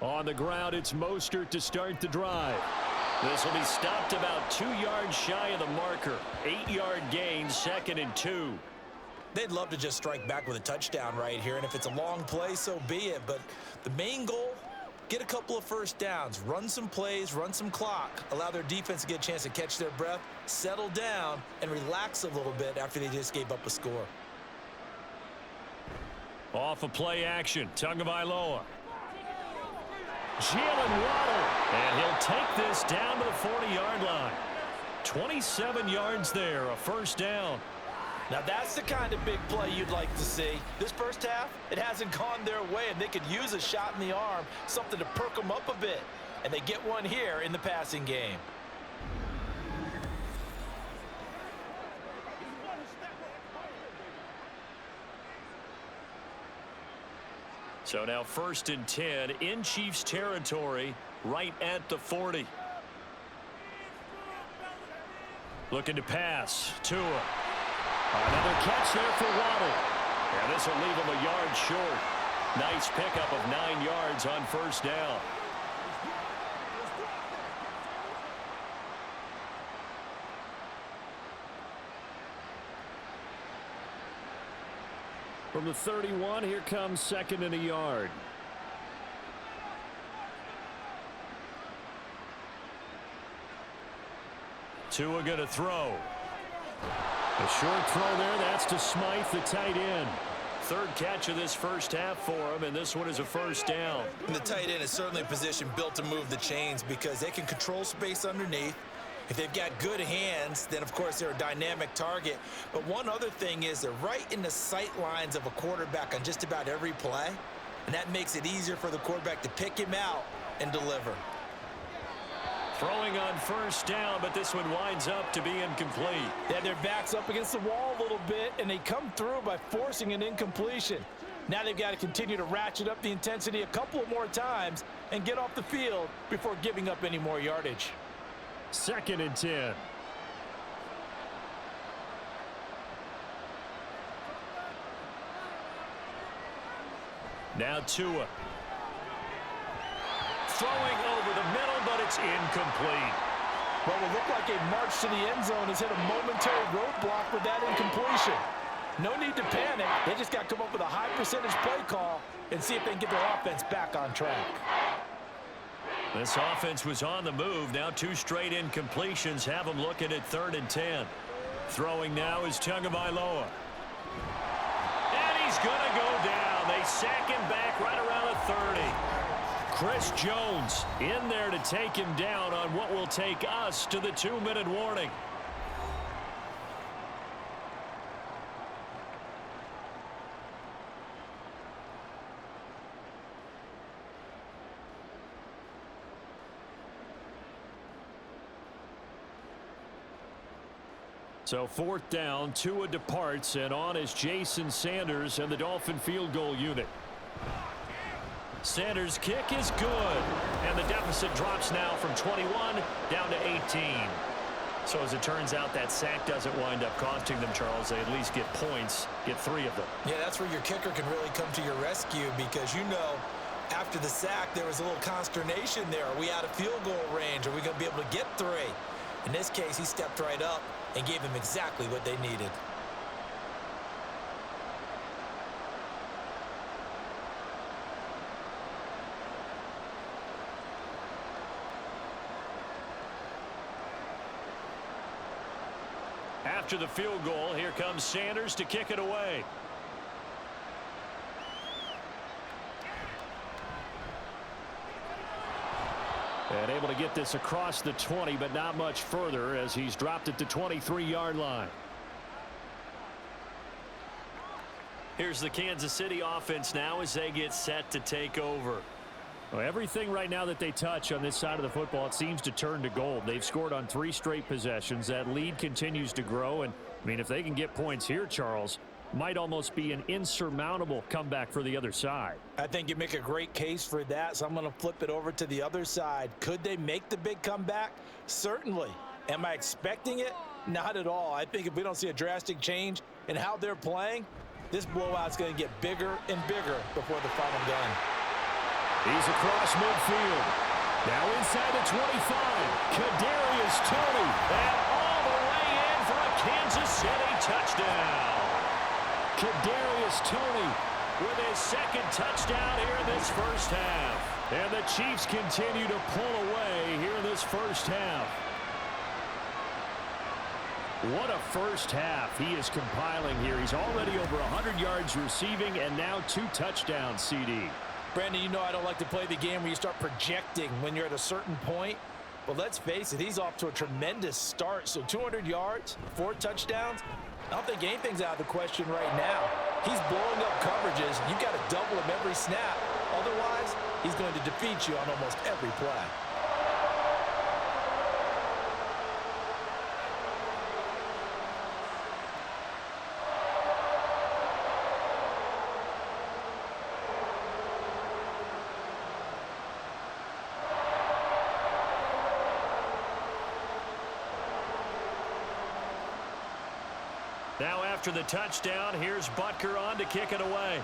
On the ground, it's Mostert to start the drive. This will be stopped about 2 yards shy of the marker. 8-yard gain, 2nd and 2. They'd love to just strike back with a touchdown right here, and if it's a long play, so be it. But the main goal, get a couple of first downs, run some plays, run some clock, allow their defense to get a chance to catch their breath, settle down, and relax a little bit after they just gave up a score. Off of play action, Tagovailoa. Jalen Waddle. And he'll take this down to the 40-yard line. 27 yards there, a first down. Now that's the kind of big play you'd like to see. This first half, it hasn't gone their way, and they could use a shot in the arm, something to perk them up a bit. And they get one here in the passing game. So now 1st and 10 in Chiefs territory, right at the 40. Looking to pass. Tua. Another catch there for Waddle. And this will leave him a yard short. Nice pickup of 9 yards on first down. From the 31, here comes 2nd and a yard. Tua going to throw. A short throw there. That's to Smythe, the tight end. 3rd catch of this first half for him, and this one is a first down. And the tight end is certainly a position built to move the chains because they can control space underneath. If they've got good hands, then of course they're a dynamic target. But one other thing is they're right in the sight lines of a quarterback on just about every play. And that makes it easier for the quarterback to pick him out and deliver. Throwing on first down, but this one winds up to be incomplete. They had their backs up against the wall a little bit, and they come through by forcing an incompletion. Now they've got to continue to ratchet up the intensity a couple of more times and get off the field before giving up any more yardage. 2nd and 10. Now Tua. Throwing over the middle, but it's incomplete. Well, it will look like a march to the end zone has hit a momentary roadblock with that incompletion. No need to panic. They just got to come up with a high percentage play call and see if they can get their offense back on track. This offense was on the move. Now 2 straight incompletions have them looking at 3rd and 10. Throwing now is Tagovailoa. And he's going to go down. They sack him back right around the 30. Chris Jones in there to take him down on what will take us to the 2-minute warning. So 4th down, Tua departs, and on is Jason Sanders and the Dolphin field goal unit. Sanders' kick is good, and the deficit drops now from 21 down to 18. So as it turns out, that sack doesn't wind up costing them, Charles. They at least get points, get 3 of them. Yeah, that's where your kicker can really come to your rescue, because after the sack, there was a little consternation there. Are we out of field goal range? Are we going to be able to get 3? In this case, he stepped right up and gave them exactly what they needed. After the field goal, here comes Sanders to kick it away. And able to get this across the 20, but not much further as he's dropped it to 23-yard line. Here's the Kansas City offense now as they get set to take over. Well, everything right now that they touch on this side of the football, it seems to turn to gold. They've scored on 3 straight possessions. That lead continues to grow. And, I mean, if they can get points here, Charles, might almost be an insurmountable comeback for the other side. I think you make a great case for that, so I'm going to flip it over to the other side. Could they make the big comeback? Certainly. Am I expecting it? Not at all. I think if we don't see a drastic change in how they're playing, this blowout's going to get bigger and bigger before the final gun. He's across midfield. Now inside the 25. Kadarius Toney. And all the way in for a Kansas City touchdown. Kadarius Toney with his 2nd touchdown here in this first half. And the Chiefs continue to pull away here in this first half. What a first half he is compiling here. He's already over 100 yards receiving and now 2 touchdowns, CD. Brandon, you know I don't like to play the game where you start projecting when you're at a certain point. But let's face it, he's off to a tremendous start. So 200 yards, 4 touchdowns. I don't think anything's out of the question right now. He's blowing up coverages. You've got to double him every snap. Otherwise, he's going to defeat you on almost every play. Now after the touchdown, here's Butker on to kick it away.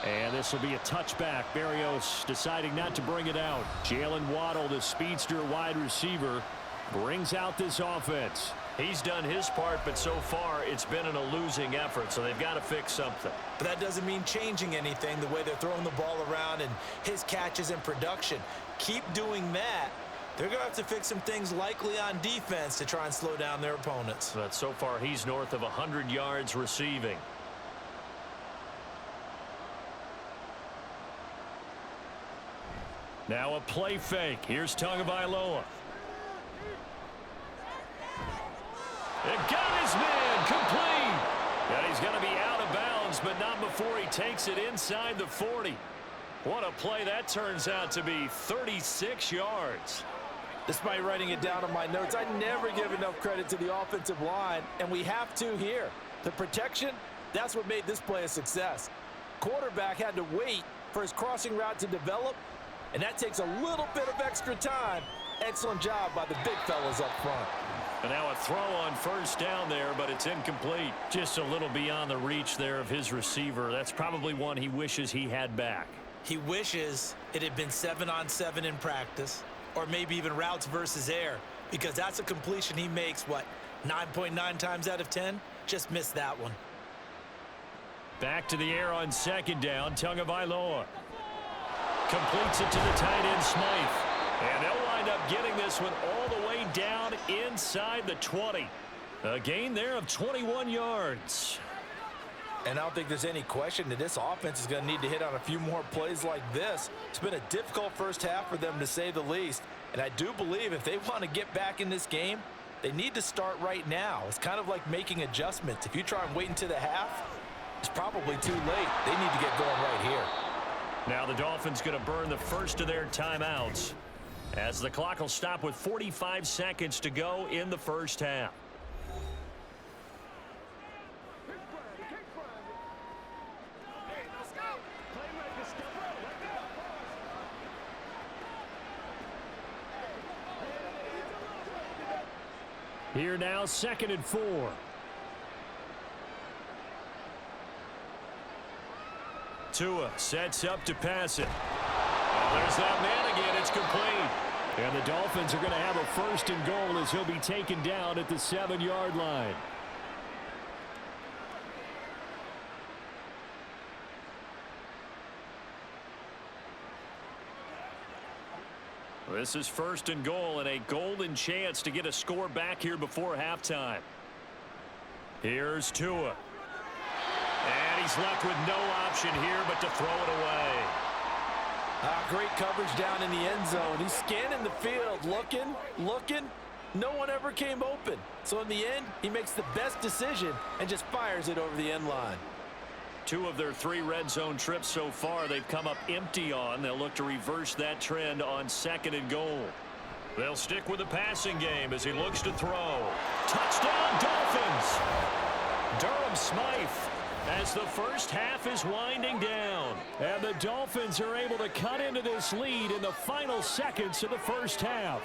And this will be a touchback. Berrios deciding not to bring it out. Jalen Waddle, the speedster wide receiver, brings out this offense. He's done his part, but so far it's been in a losing effort, so they've got to fix something. But that doesn't mean changing anything, the way they're throwing the ball around and his catches and production. Keep doing that. They're going to have to fix some things likely on defense to try and slow down their opponents. But so far he's north of 100 yards receiving. Now a play fake. Here's Tagovailoa. It got his man complete. And he's going to be out of bounds, but not before he takes it inside the 40. What a play that turns out to be. 36 yards. Despite writing it down on my notes, I never give enough credit to the offensive line, and we have to here. The protection, that's what made this play a success. Quarterback had to wait for his crossing route to develop, and that takes a little bit of extra time. Excellent job by the big fellas up front. And now a throw on first down there, but it's incomplete. Just a little beyond the reach there of his receiver. That's probably one he wishes he had back. He wishes it had been 7-on-7 in practice, or maybe even routes versus air, because that's a completion he makes, 9.9 times out of 10? Just missed that one. Back to the air on second down. Tagovailoa completes it to the tight end Smythe. And they'll wind up getting this one all the way down inside the 20. A gain there of 21 yards. And I don't think there's any question that this offense is going to need to hit on a few more plays like this. It's been a difficult first half for them, to say the least. And I do believe if they want to get back in this game, they need to start right now. It's kind of like making adjustments. If you try and wait until the half, it's probably too late. They need to get going right here. Now the Dolphins going to burn the first of their timeouts as the clock will stop with 45 seconds to go in the first half. Here now, 2nd and 4. Tua sets up to pass it. Oh, there's that man again. It's complete. And the Dolphins are going to have a 1st and goal as he'll be taken down at the 7-yard line. This is 1st and goal and a golden chance to get a score back here before halftime. Here's Tua. And he's left with no option here but to throw it away. Great coverage down in the end zone. He's scanning the field, looking. No one ever came open. So in the end, he makes the best decision and just fires it over the end line. 2 of their 3 red zone trips so far they've come up empty on. They'll look to reverse that trend on 2nd and goal. They'll stick with the passing game as he looks to throw. Touchdown Dolphins! Durham Smythe as the first half is winding down. And the Dolphins are able to cut into this lead in the final seconds of the first half.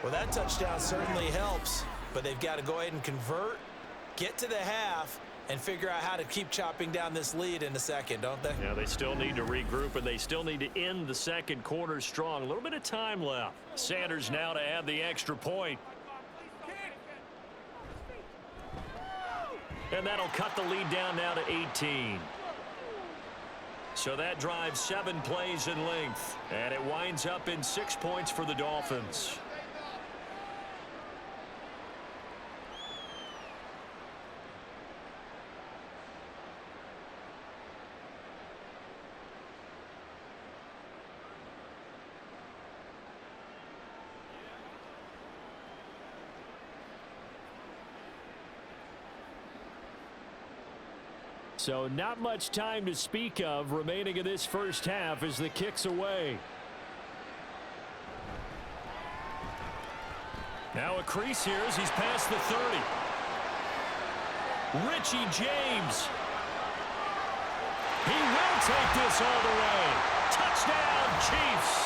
Well, that touchdown certainly helps, but they've got to go ahead and convert, get to the half, and figure out how to keep chopping down this lead in the second, don't they? Yeah, they still need to regroup, and they still need to end the second quarter strong. A little bit of time left. Sanders now to add the extra point. And that'll cut the lead down now to 18. So that drives 7 plays in length, and it winds up in 6 points for the Dolphins. So not much time to speak of remaining in this first half as the kick's away. Now a crease here as he's past the 30. Richie James. He will take this all the way. Touchdown, Chiefs.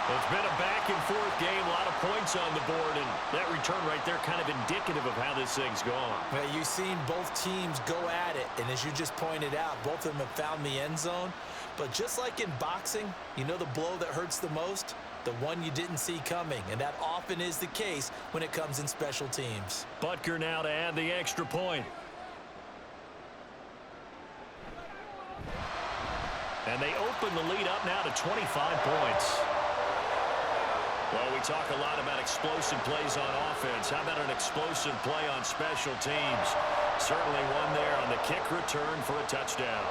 It's been a back-and-forth game, a lot of points on the board, and that return right there kind of indicative of how this thing's gone. Well, you've seen both teams go at it, and as you just pointed out, both of them have found the end zone. But just like in boxing, you know the blow that hurts the most? The one you didn't see coming, and that often is the case when it comes in special teams. Butker now to add the extra point. And they open the lead up now to 25 points. Well, we talk a lot about explosive plays on offense. How about an explosive play on special teams? Certainly one there on the kick return for a touchdown.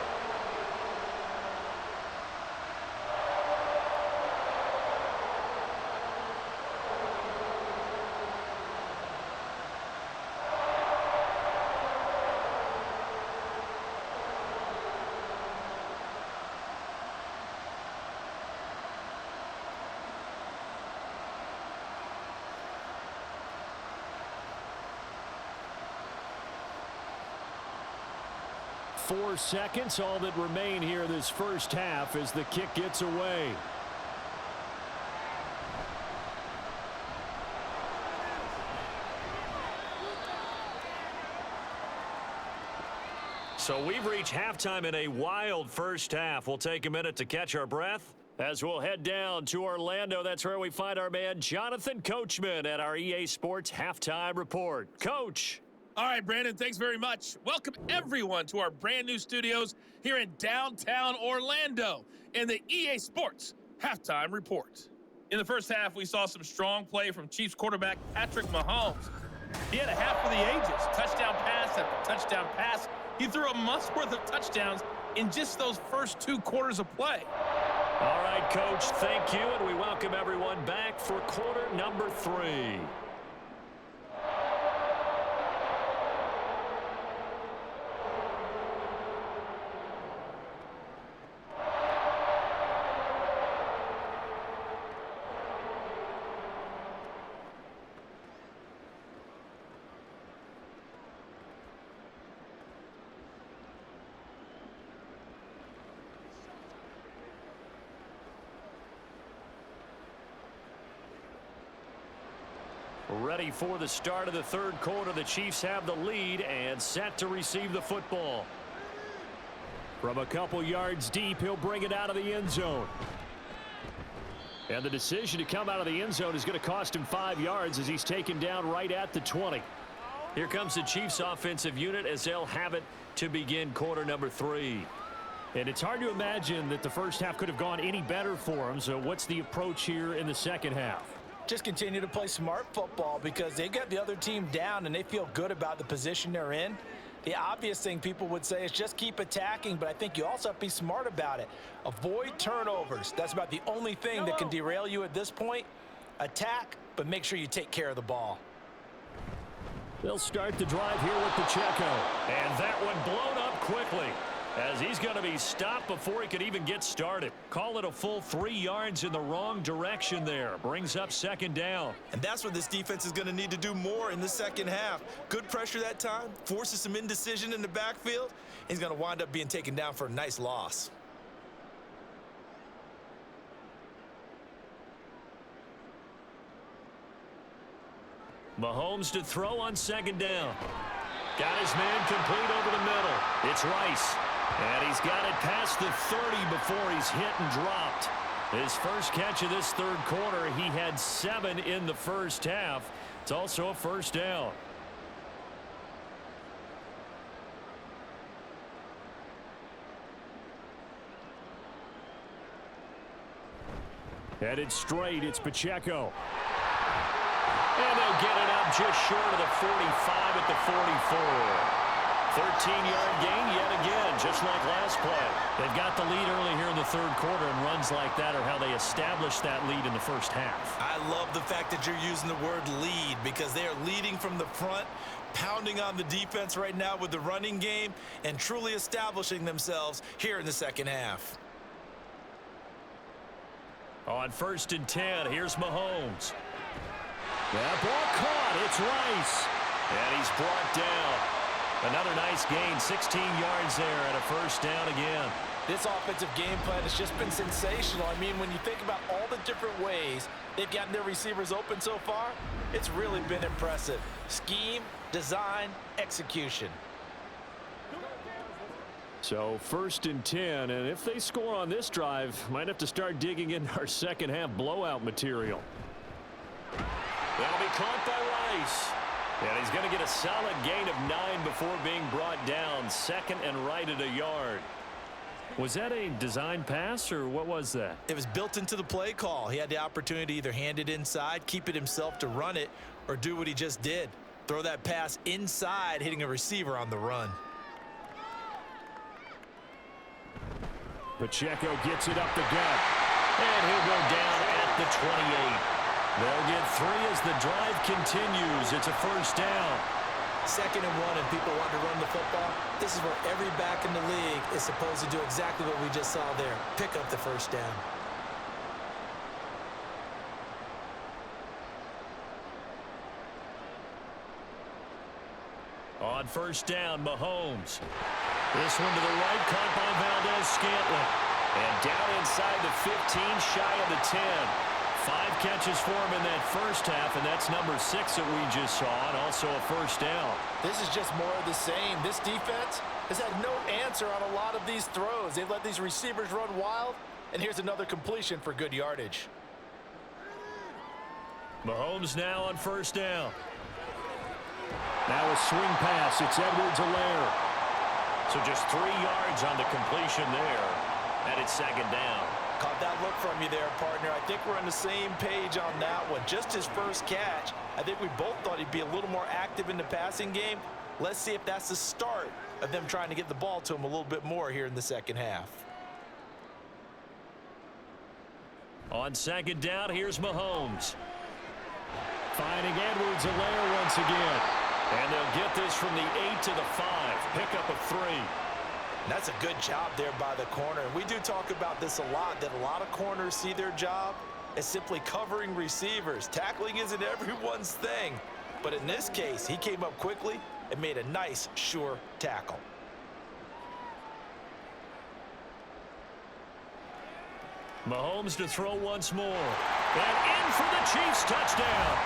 Four seconds, all that remain here this first half as the kick gets away. So we've reached halftime in a wild first half. We'll take a minute to catch our breath as we'll head down to Orlando. That's where we find our man Jonathan Coachman at our EA Sports Halftime Report. Coach. All right, Brandon, thanks very much. Welcome, everyone, to our brand new studios here in downtown Orlando in the EA Sports Halftime Report. In the first half, we saw some strong play from Chiefs quarterback Patrick Mahomes. He had a half for the ages. Touchdown pass after touchdown pass. He threw a month's worth of touchdowns in just those first 2 quarters of play. All right, Coach, thank you, and we welcome everyone back for quarter number 3. Ready for the start of the 3rd quarter. The Chiefs have the lead and set to receive the football. From a couple yards deep, he'll bring it out of the end zone. And the decision to come out of the end zone is going to cost him 5 yards as he's taken down right at the 20. Here comes the Chiefs offensive unit as they'll have it to begin quarter number 3. And it's hard to imagine that the first half could have gone any better for them. So what's the approach here in the second half? Just continue to play smart football because they got the other team down and they feel good about the position they're in. The obvious thing people would say is just keep attacking, but I think you also have to be smart about it. Avoid turnovers. That's about the only thing that can derail you at this point. Attack, but make sure you take care of the ball. They'll start the drive here with Pacheco. And that one blown up quickly, as he's going to be stopped before he could even get started. Call it a full 3 yards in the wrong direction there. Brings up 2nd down. And that's what this defense is going to need to do more in the second half. Good pressure that time, forces some indecision in the backfield. He's going to wind up being taken down for a nice loss. Mahomes to throw on 2nd down. Got his man complete over the middle. It's Rice. And he's got it past the 30 before he's hit and dropped. His first catch of this 3rd quarter, he had 7 in the first half. It's also a 1st down. Headed straight, it's Pacheco. And they'll get it up just short of the 45 at the 44. 13-yard gain yet again, just like last play. They've got the lead early here in the 3rd quarter, and runs like that are how they establish that lead in the first half. I love the fact that you're using the word lead because they are leading from the front, pounding on the defense right now with the running game, and truly establishing themselves here in the second half. On 1st and 10, here's Mahomes. That ball caught. It's Rice. And he's brought down. Another nice gain, 16 yards there, and a 1st down again. This offensive game plan has just been sensational. I mean, when you think about all the different ways they've gotten their receivers open so far, it's really been impressive. Scheme, design, execution. So 1st and 10, and if they score on this drive, might have to start digging into our second half blowout material. That'll be caught by Rice. And he's going to get a solid gain of 9 before being brought down. 2nd and right at a yard. Was that a design pass, or what was that? It was built into the play call. He had the opportunity to either hand it inside, keep it himself to run it, or do what he just did. Throw that pass inside, hitting a receiver on the run. Pacheco gets it up the gut. And he'll go down at the 28. They'll get 3 as the drive continues. It's a 1st down. 2nd and 1, and people want to run the football. This is where every back in the league is supposed to do exactly what we just saw there. Pick up the 1st down. On 1st down, Mahomes. This one to the right, caught by Valdez-Scantling. And down inside the 15, shy of the 10. 5 catches for him in that first half, and that's number 6 that we just saw, and also a 1st down. This is just more of the same. This defense has had no answer on a lot of these throws. They've let these receivers run wild, and here's another completion for good yardage. Mahomes now on 1st down. Now a swing pass. It's Edwards-Helaire. So just 3 yards on the completion there, and it's 2nd down. Caught that look from you there, partner. I think we're on the same page on that one. Just his first catch, I think we both thought he'd be a little more active in the passing game. Let's see if that's the start of them trying to get the ball to him a little bit more here in the second half. On second down, here's Mahomes. Finding Edwards-Helaire once again. And they'll get this from the 8 to the 5. Pickup of 3. That's a good job there by the corner. And we do talk about this a lot, that a lot of corners see their job as simply covering receivers. Tackling isn't everyone's thing. But in this case, he came up quickly and made a nice, sure tackle. Mahomes to throw once more. And in for the Chiefs touchdown.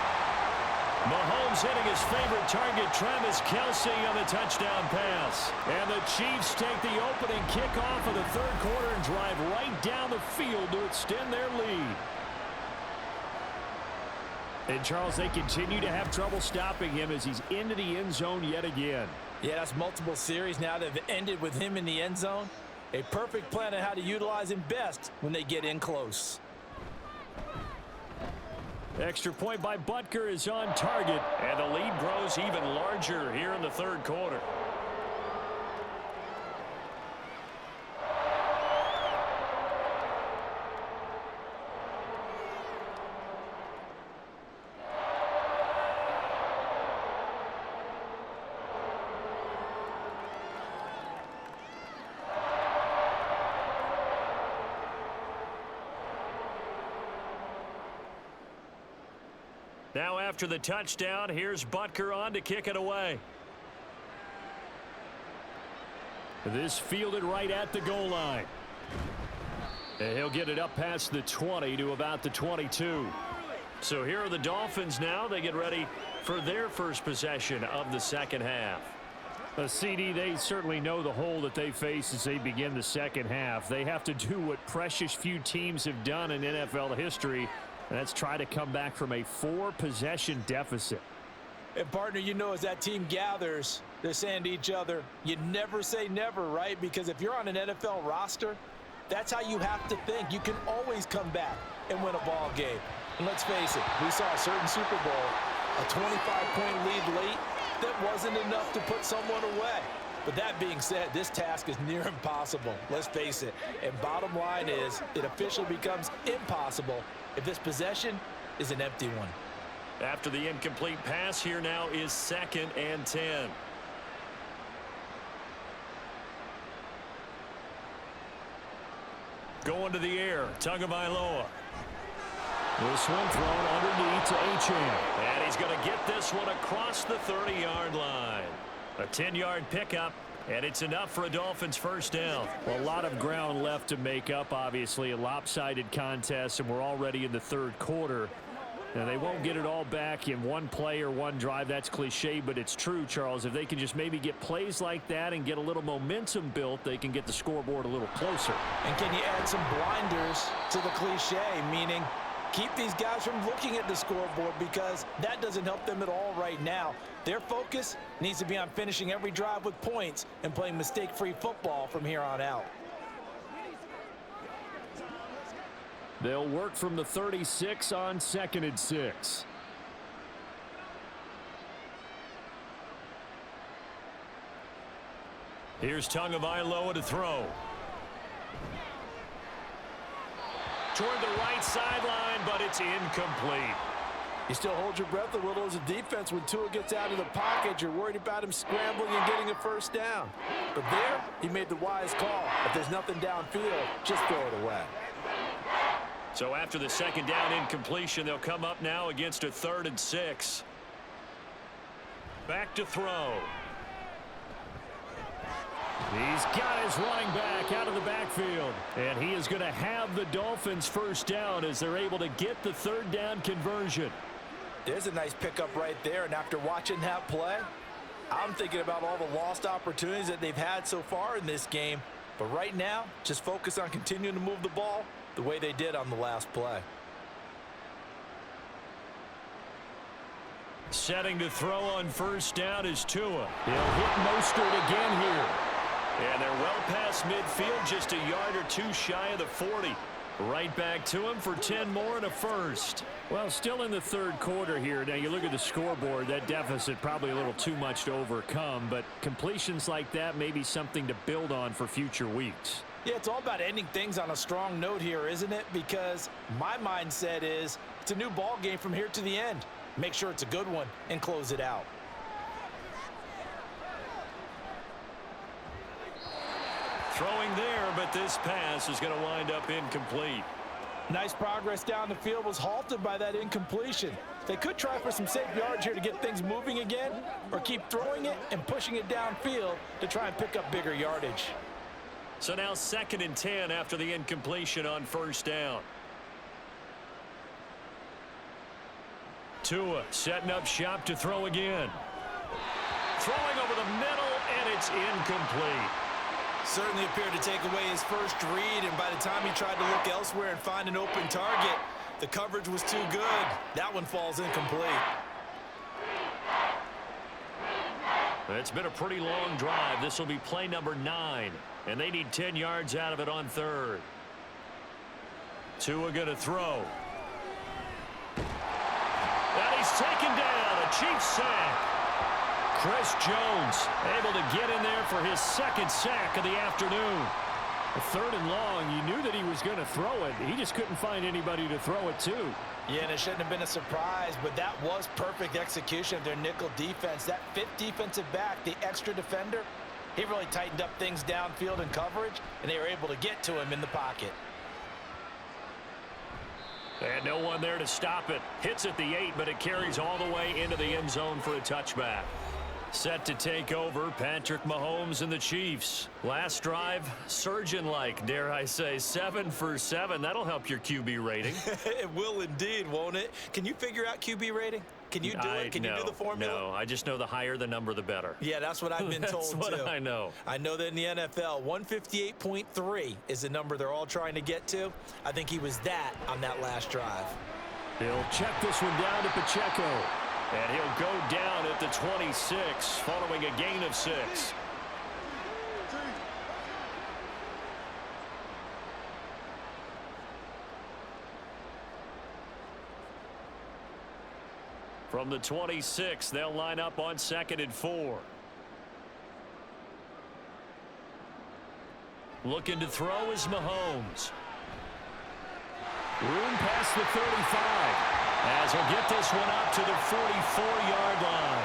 Mahomes hitting his favorite target, Travis Kelce, on the touchdown pass. And the Chiefs take the opening kickoff of the third quarter and drive right down the field to extend their lead. And, Charles, they continue to have trouble stopping him as he's into the end zone yet again. Yeah, that's multiple series now that have ended with him in the end zone. A perfect plan on how to utilize him best when they get in close. Extra point by Butker is on target, and the lead grows even larger here in the third quarter. Now after the touchdown, here's Butker on to kick it away. This fielded right at the goal line. And he'll get it up past the 20 to about the 22. So here are the Dolphins now. They get ready for their first possession of the second half. CD, they certainly know the hole that they face as they begin the second half. They have to do what precious few teams have done in NFL history. And that's try to come back from a 4-possession deficit. And, partner, you know, as that team gathers, they're saying to each other, you never say never, right? Because if you're on an NFL roster, that's how you have to think. You can always come back and win a ball game. And let's face it, we saw a certain Super Bowl, a 25-point lead late that wasn't enough to put someone away. But that being said, this task is near impossible. Let's face it. And bottom line is, it officially becomes impossible if this possession is an empty one. After the incomplete pass, here now is 2nd and 10. Going to the air, Tagovailoa. This one thrown underneath to Achane. And he's going to get this one across the 30-yard line. A 10-yard pickup, and it's enough for a Dolphins first down. Well, a lot of ground left to make up, obviously. A lopsided contest, and we're already in the third quarter. Now, they won't get it all back in one play or one drive. That's cliche, but it's true, Charles. If they can just maybe get plays like that and get a little momentum built, they can get the scoreboard a little closer. And can you add some blinders to the cliche, meaning keep these guys from looking at the scoreboard, because that doesn't help them at all right now. Their focus needs to be on finishing every drive with points and playing mistake-free football from here on out. They'll work from the 36 on 2nd and 6. Here's Tagovailoa to throw. Toward the right sideline, but it's incomplete. You still hold your breath a little as a defense when Tua gets out of the pocket. You're worried about him scrambling and getting a first down. But there, he made the wise call. If there's nothing downfield, just throw it away. So after the second down incompletion, they'll come up now against a 3rd and 6. Back to throw. He's got his running back out of the backfield. And he is going to have the Dolphins first down as they're able to get the 3rd down conversion. There's a nice pickup right there, and after watching that play, I'm thinking about all the lost opportunities that they've had so far in this game. But right now, just focus on continuing to move the ball the way they did on the last play. Setting to throw on first down is Tua. He'll hit Mostert again here. And they're well past midfield, just a yard or two shy of the 40. Right back to him for 10 more and a first. Well, still in the third quarter here. Now, you look at the scoreboard, that deficit probably a little too much to overcome, but completions like that may be something to build on for future weeks. Yeah, it's all about ending things on a strong note here, isn't it? Because my mindset is it's a new ball game from here to the end. Make sure it's a good one and close it out. Throwing there, but this pass is going to wind up incomplete. Nice progress down the field was halted by that incompletion. They could try for some safe yards here to get things moving again, or keep throwing it and pushing it downfield to try and pick up bigger yardage. So now 2nd and 10 after the incompletion on first down. Tua setting up shop to throw again. Throwing over the middle, and it's incomplete. Certainly appeared to take away his first read, and by the time he tried to look elsewhere and find an open target, the coverage was too good. That one falls incomplete. It's been a pretty long drive. This will be play number 9, and they need 10 yards out of it on 3rd. Tua going to throw. And he's taken down. A Chiefs sack. Chris Jones able to get in there for his 2nd sack of the afternoon. 3rd and long, you knew that he was going to throw it. He just couldn't find anybody to throw it to. Yeah, and it shouldn't have been a surprise, but that was perfect execution of their nickel defense. That 5th defensive back, the extra defender, he really tightened up things downfield in coverage, and they were able to get to him in the pocket. And no one there to stop it. Hits at the 8, but it carries all the way into the end zone for a touchback. Set to take over, Patrick Mahomes and the Chiefs. Last drive, surgeon-like, dare I say, 7 for 7. That'll help your QB rating. It will indeed, won't it? Can you figure out QB rating? Can you do it? Can you do the formula? No, I just know the higher the number, the better. Yeah, that's what I've been told, That's what too. I know. I know that in the NFL, 158.3 is the number they're all trying to get to. I think he was that on that last drive. He'll check this one down to Pacheco. And he'll go down at the 26 following a gain of 6. From the 26, they'll line up on 2nd and 4. Looking to throw is Mahomes. Room past the 35. As he'll get this one up to the 44-yard line.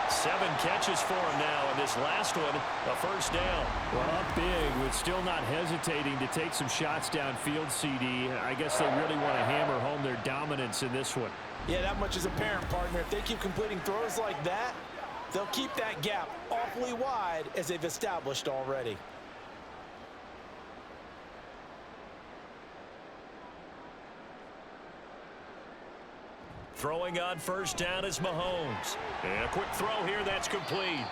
7 catches for him now, and this last one, a first down. Well, up big, with still not hesitating to take some shots downfield, CD. I guess they really want to hammer home their dominance in this one. Yeah, that much is apparent, partner. If they keep completing throws like that, they'll keep that gap awfully wide as they've established already. Throwing on first down is Mahomes. And a quick throw here, that's complete.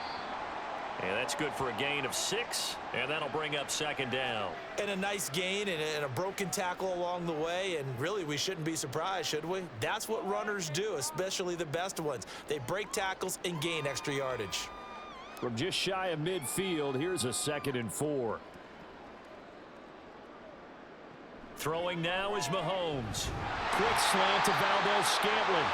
And that's good for a gain of 6, and that'll bring up 2nd down. And a nice gain and a broken tackle along the way, and really we shouldn't be surprised, should we? That's what runners do, especially the best ones. They break tackles and gain extra yardage. From just shy of midfield, here's a 2nd and 4. Throwing now is Mahomes. Quick slant to Valdez-Scantling.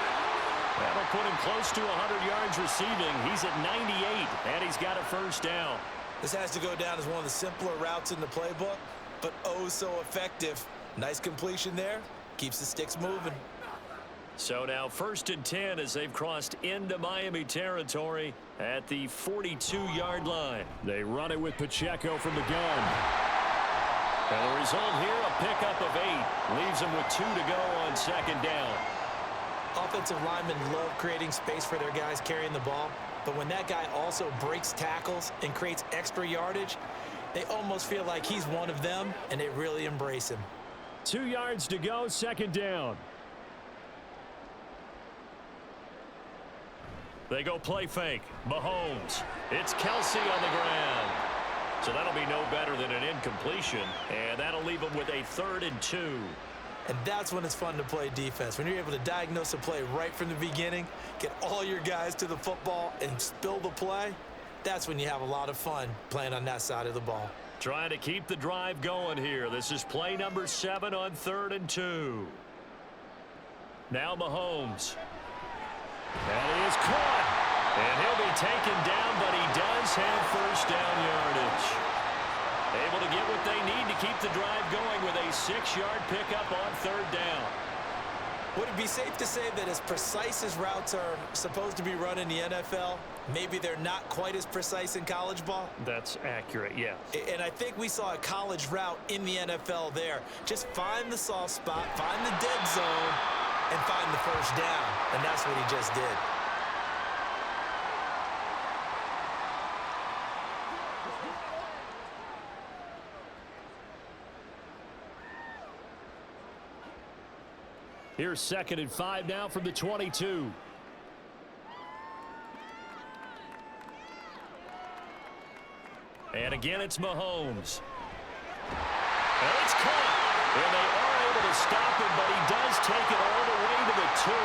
That'll put him close to 100 yards receiving. He's at 98, and he's got a first down. This has to go down as one of the simpler routes in the playbook, but oh so effective. Nice completion there. Keeps the sticks moving. So now 1st and 10 as they've crossed into Miami territory at the 42-yard line. They run it with Pacheco from the gun. And the result here, a pickup of 8. Leaves them with 2 to go on 2nd down. Offensive linemen love creating space for their guys carrying the ball, but when that guy also breaks tackles and creates extra yardage, they almost feel like he's one of them, and they really embrace him. 2 yards to go, 2nd down. They go play fake. Mahomes. It's Kelsey on the ground. So that'll be no better than an incompletion, and that'll leave them with a 3rd and 2. And that's when it's fun to play defense. When you're able to diagnose a play right from the beginning, get all your guys to the football and spill the play, that's when you have a lot of fun playing on that side of the ball. Trying to keep the drive going here. This is play number 7 on 3rd and 2. Now Mahomes. That is caught. And he'll be taken down, but he does have first down yardage. Able to get what they need to keep the drive going with a 6-yard pickup on 3rd down. Would it be safe to say that as precise as routes are supposed to be run in the NFL, maybe they're not quite as precise in college ball? That's accurate, yeah. And I think we saw a college route in the NFL there. Just find the soft spot, find the dead zone, and find the first down. And that's what he just did. Here's 2nd and 5 now from the 22. And again, it's Mahomes. And it's caught. And they are able to stop him, but he does take it all the way to the 2.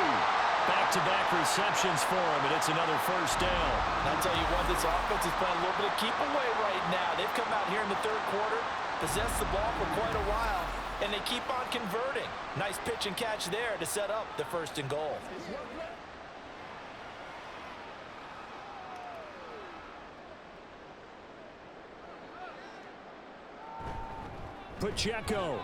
Back-to-back receptions for him, and it's another first down. And I'll tell you what, this offense is playing a little bit of keep away right now. They've come out here in the 3rd quarter, possessed the ball for quite a while, and they keep on converting. Nice pitch and catch there to set up the 1st and goal. Pacheco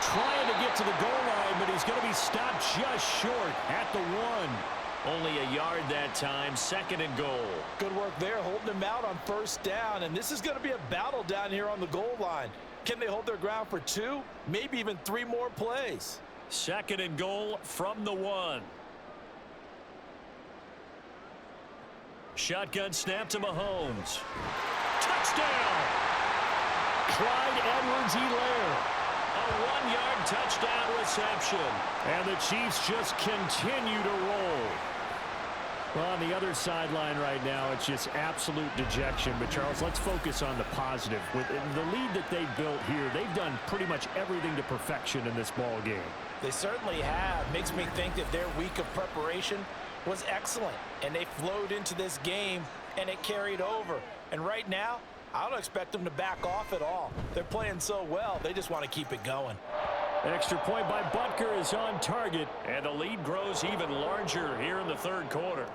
trying to get to the goal line, but he's going to be stopped just short at the 1. Only a yard that time, 2nd and goal. Good work there, holding him out on 1st down, and this is going to be a battle down here on the goal line. Can they hold their ground for 2, maybe even 3 more plays? 2nd and goal from the 1. Shotgun snap to Mahomes. Touchdown! Clyde Edwards-Helaire. A 1-yard touchdown reception. And the Chiefs just continue to roll. Well, on the other sideline right now, it's just absolute dejection. But, Charles, let's focus on the positive. With the lead that they've built here, they've done pretty much everything to perfection in this ball game. They certainly have. Makes me think that their week of preparation was excellent. And they flowed into this game, and it carried over. And right now, I don't expect them to back off at all. They're playing so well, they just want to keep it going. Extra point by Butker is on target, and the lead grows even larger here in the 3rd quarter.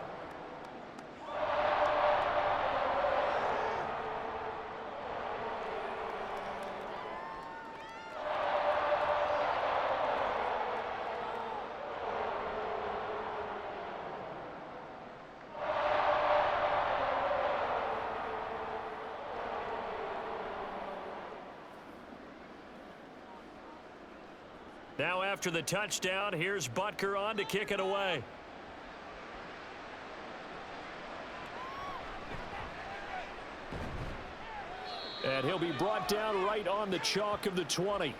Now after the touchdown, here's Butker on to kick it away. And he'll be brought down right on the chalk of the 20.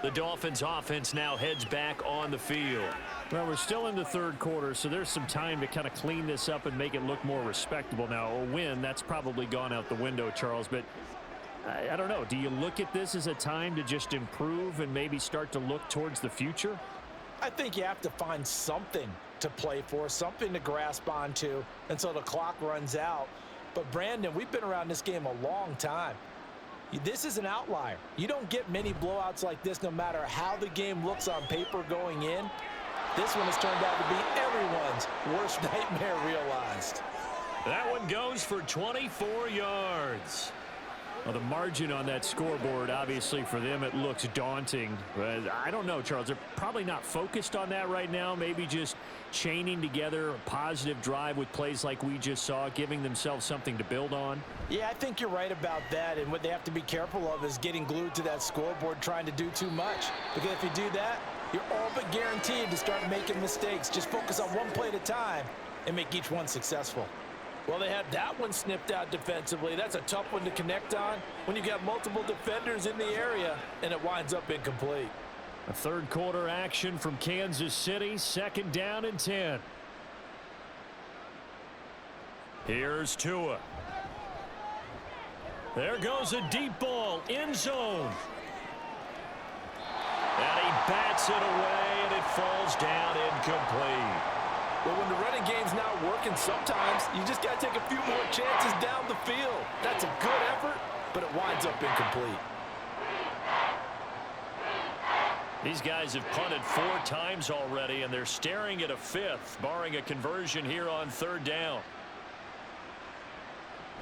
The Dolphins offense now heads back on the field. Well, we're still in the 3rd quarter, so there's some time to kind of clean this up and make it look more respectable. Now, a win, that's probably gone out the window, Charles, but I don't know. Do you look at this as a time to just improve and maybe start to look towards the future? I think you have to find something to play for, something to grasp onto until the clock runs out. But, Brandon, we've been around this game a long time. This is an outlier. You don't get many blowouts like this no matter how the game looks on paper going in. This one has turned out to be everyone's worst nightmare realized. That one goes for 24 yards. Well, the margin on that scoreboard, obviously, for them, it looks daunting. But I don't know, Charles. They're probably not focused on that right now. Maybe just chaining together a positive drive with plays like we just saw, giving themselves something to build on. Yeah, I think you're right about that. And what they have to be careful of is getting glued to that scoreboard, trying to do too much. Because if you do that, you're all but guaranteed to start making mistakes. Just focus on one play at a time and make each one successful. Well, they had that one snipped out defensively. That's a tough one to connect on when you got multiple defenders in the area, and it winds up incomplete. A 3rd quarter action from Kansas City, 2nd down and 10. Here's Tua. There goes a deep ball, end zone. And he bats it away, and it falls down incomplete. Well, when the running game's not working, sometimes you just got to take a few more chances down the field. That's a good effort, but it winds up incomplete. These guys have punted 4 times already, and they're staring at a 5th, barring a conversion here on 3rd down.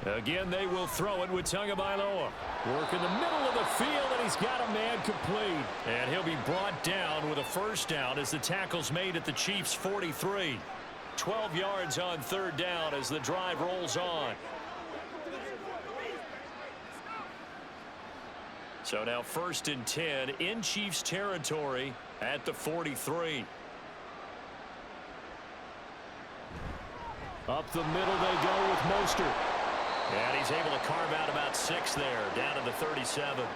Again, they will throw it with Tagovailoa. Work in the middle of the field, and he's got a man complete. And he'll be brought down with a 1st down as the tackle's made at the Chiefs' 43. 12 yards on 3rd down as the drive rolls on. So now 1st and 10 in Chiefs territory at the 43. Up the middle they go with Mostert. And he's able to carve out about 6 there, down to the 37.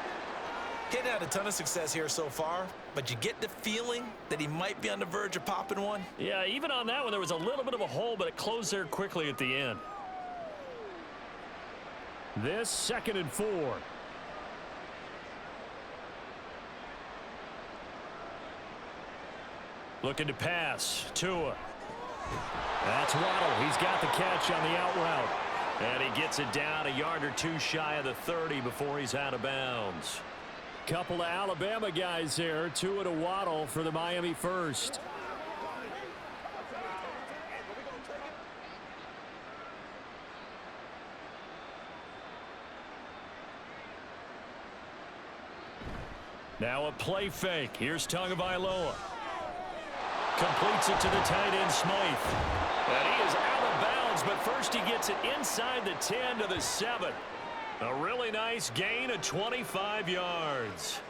Getting had a ton of success here so far, but you get the feeling that he might be on the verge of popping one. Yeah, even on that one, there was a little bit of a hole, but it closed there quickly at the end. This 2nd and 4. Looking to pass. Tua. That's Waddle. He's got the catch on the out route. And he gets it down a yard or 2 shy of the 30 before he's out of bounds. Couple of Alabama guys there. Tua to Waddle for the Miami 1st. Now a play fake. Here's Tagovailoa. Completes it to the tight end, Smythe. And he is out of bounds, but first he gets it inside the 10 to the 7. A really nice gain of 25 yards.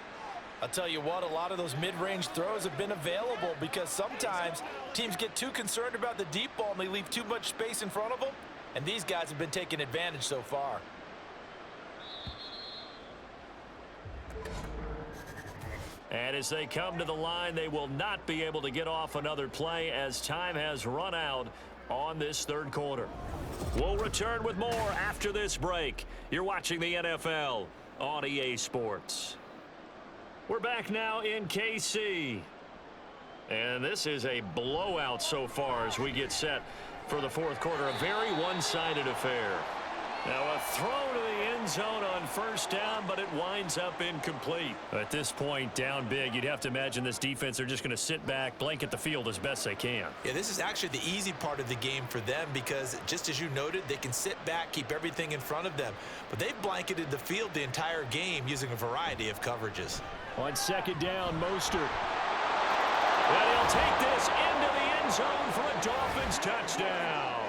I'll tell you what, a lot of those mid-range throws have been available because sometimes teams get too concerned about the deep ball and they leave too much space in front of them. And these guys have been taking advantage so far. And as they come to the line, they will not be able to get off another play as time has run out on this 3rd quarter. We'll return with more after this break. You're watching the NFL on EA Sports. We're back now in KC. And this is a blowout so far as we get set for the 4th quarter. A very one-sided affair. Now a throw to the end zone on 1st down, but it winds up incomplete. At this point, down big, you'd have to imagine this defense, they're just going to sit back, blanket the field as best they can. Yeah, this is actually the easy part of the game for them because, just as you noted, they can sit back, keep everything in front of them. But they've blanketed the field the entire game using a variety of coverages. On 2nd down, Mostert. And he'll take this into the end zone for a Dolphins touchdown.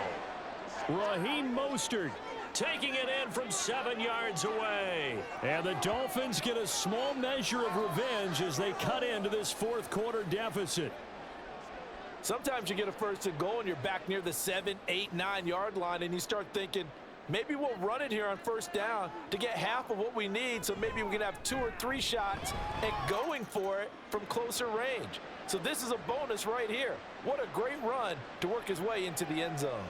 Raheem Mostert taking it in from 7 yards away. And the Dolphins get a small measure of revenge as they cut into this 4th quarter deficit. Sometimes you get a 1st and goal and you're back near the 7, 8, 9 yard line and you start thinking, maybe we'll run it here on 1st down to get half of what we need, so maybe we can have 2 or 3 shots at going for it from closer range. So this is a bonus right here. What a great run to work his way into the end zone.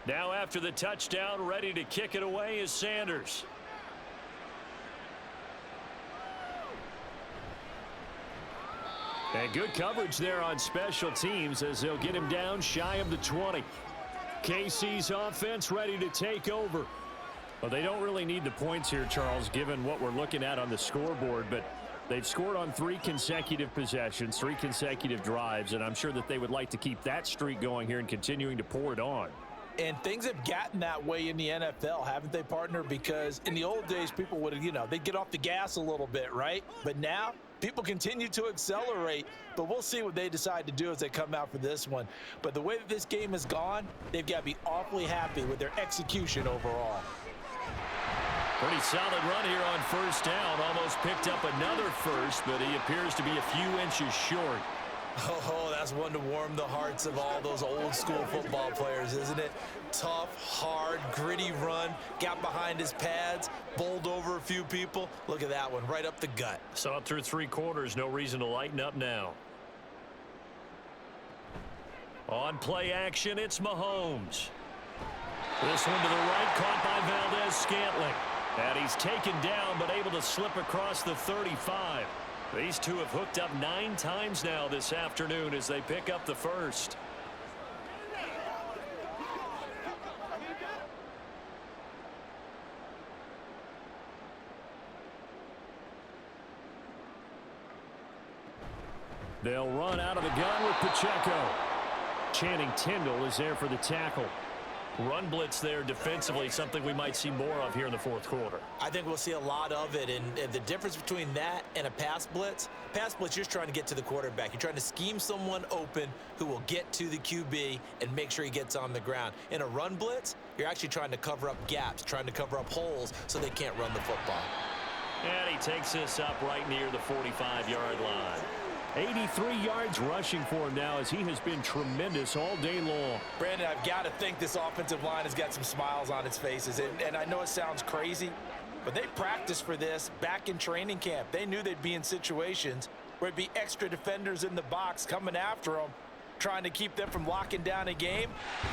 Now after the touchdown, ready to kick it away is Sanders. And good coverage there on special teams as they'll get him down shy of the 20. KC's offense ready to take over. Well, they don't really need the points here, Charles, given what we're looking at on the scoreboard, but they've scored on 3 consecutive possessions, 3 consecutive drives, and I'm sure that they would like to keep that streak going here and continuing to pour it on. And things have gotten that way in the NFL, haven't they, partner? Because in the old days, people would, they'd get off the gas a little bit, right? But now, people continue to accelerate. But we'll see what they decide to do as they come out for this one. But the way that this game has gone, they've got to be awfully happy with their execution overall. Pretty solid run here on 1st down. Almost picked up another 1st, but he appears to be a few inches short. Oh, that's one to warm the hearts of all those old school football players, isn't it? Tough, hard, gritty run, got behind his pads, bowled over a few people. Look at that one, right up the gut. So up through 3 quarters, no reason to lighten up now. On play action, it's Mahomes. This one to the right, caught by Valdez-Scantling. And he's taken down, but able to slip across the 35. These two have hooked up 9 times now this afternoon as they pick up the first. They'll run out of the gun with Pacheco. Channing Tindall is there for the tackle. Run blitz there defensively, something we might see more of here in the fourth quarter. I think we'll see a lot of it, and the difference between that and a pass blitz, you're just trying to get to the quarterback. You're trying to scheme someone open who will get to the QB and make sure he gets on the ground. In a run blitz, you're actually trying to cover up gaps, trying to cover up holes so they can't run the football. And he takes this up right near the 45-yard line. 83 yards rushing for him now as he has been tremendous all day long. Brandon, I've got to think this offensive line has got some smiles on its faces. And I know it sounds crazy, but they practiced for this back in training camp. They knew they'd be in situations where it'd be extra defenders in the box coming after them, trying to keep them from locking down a game.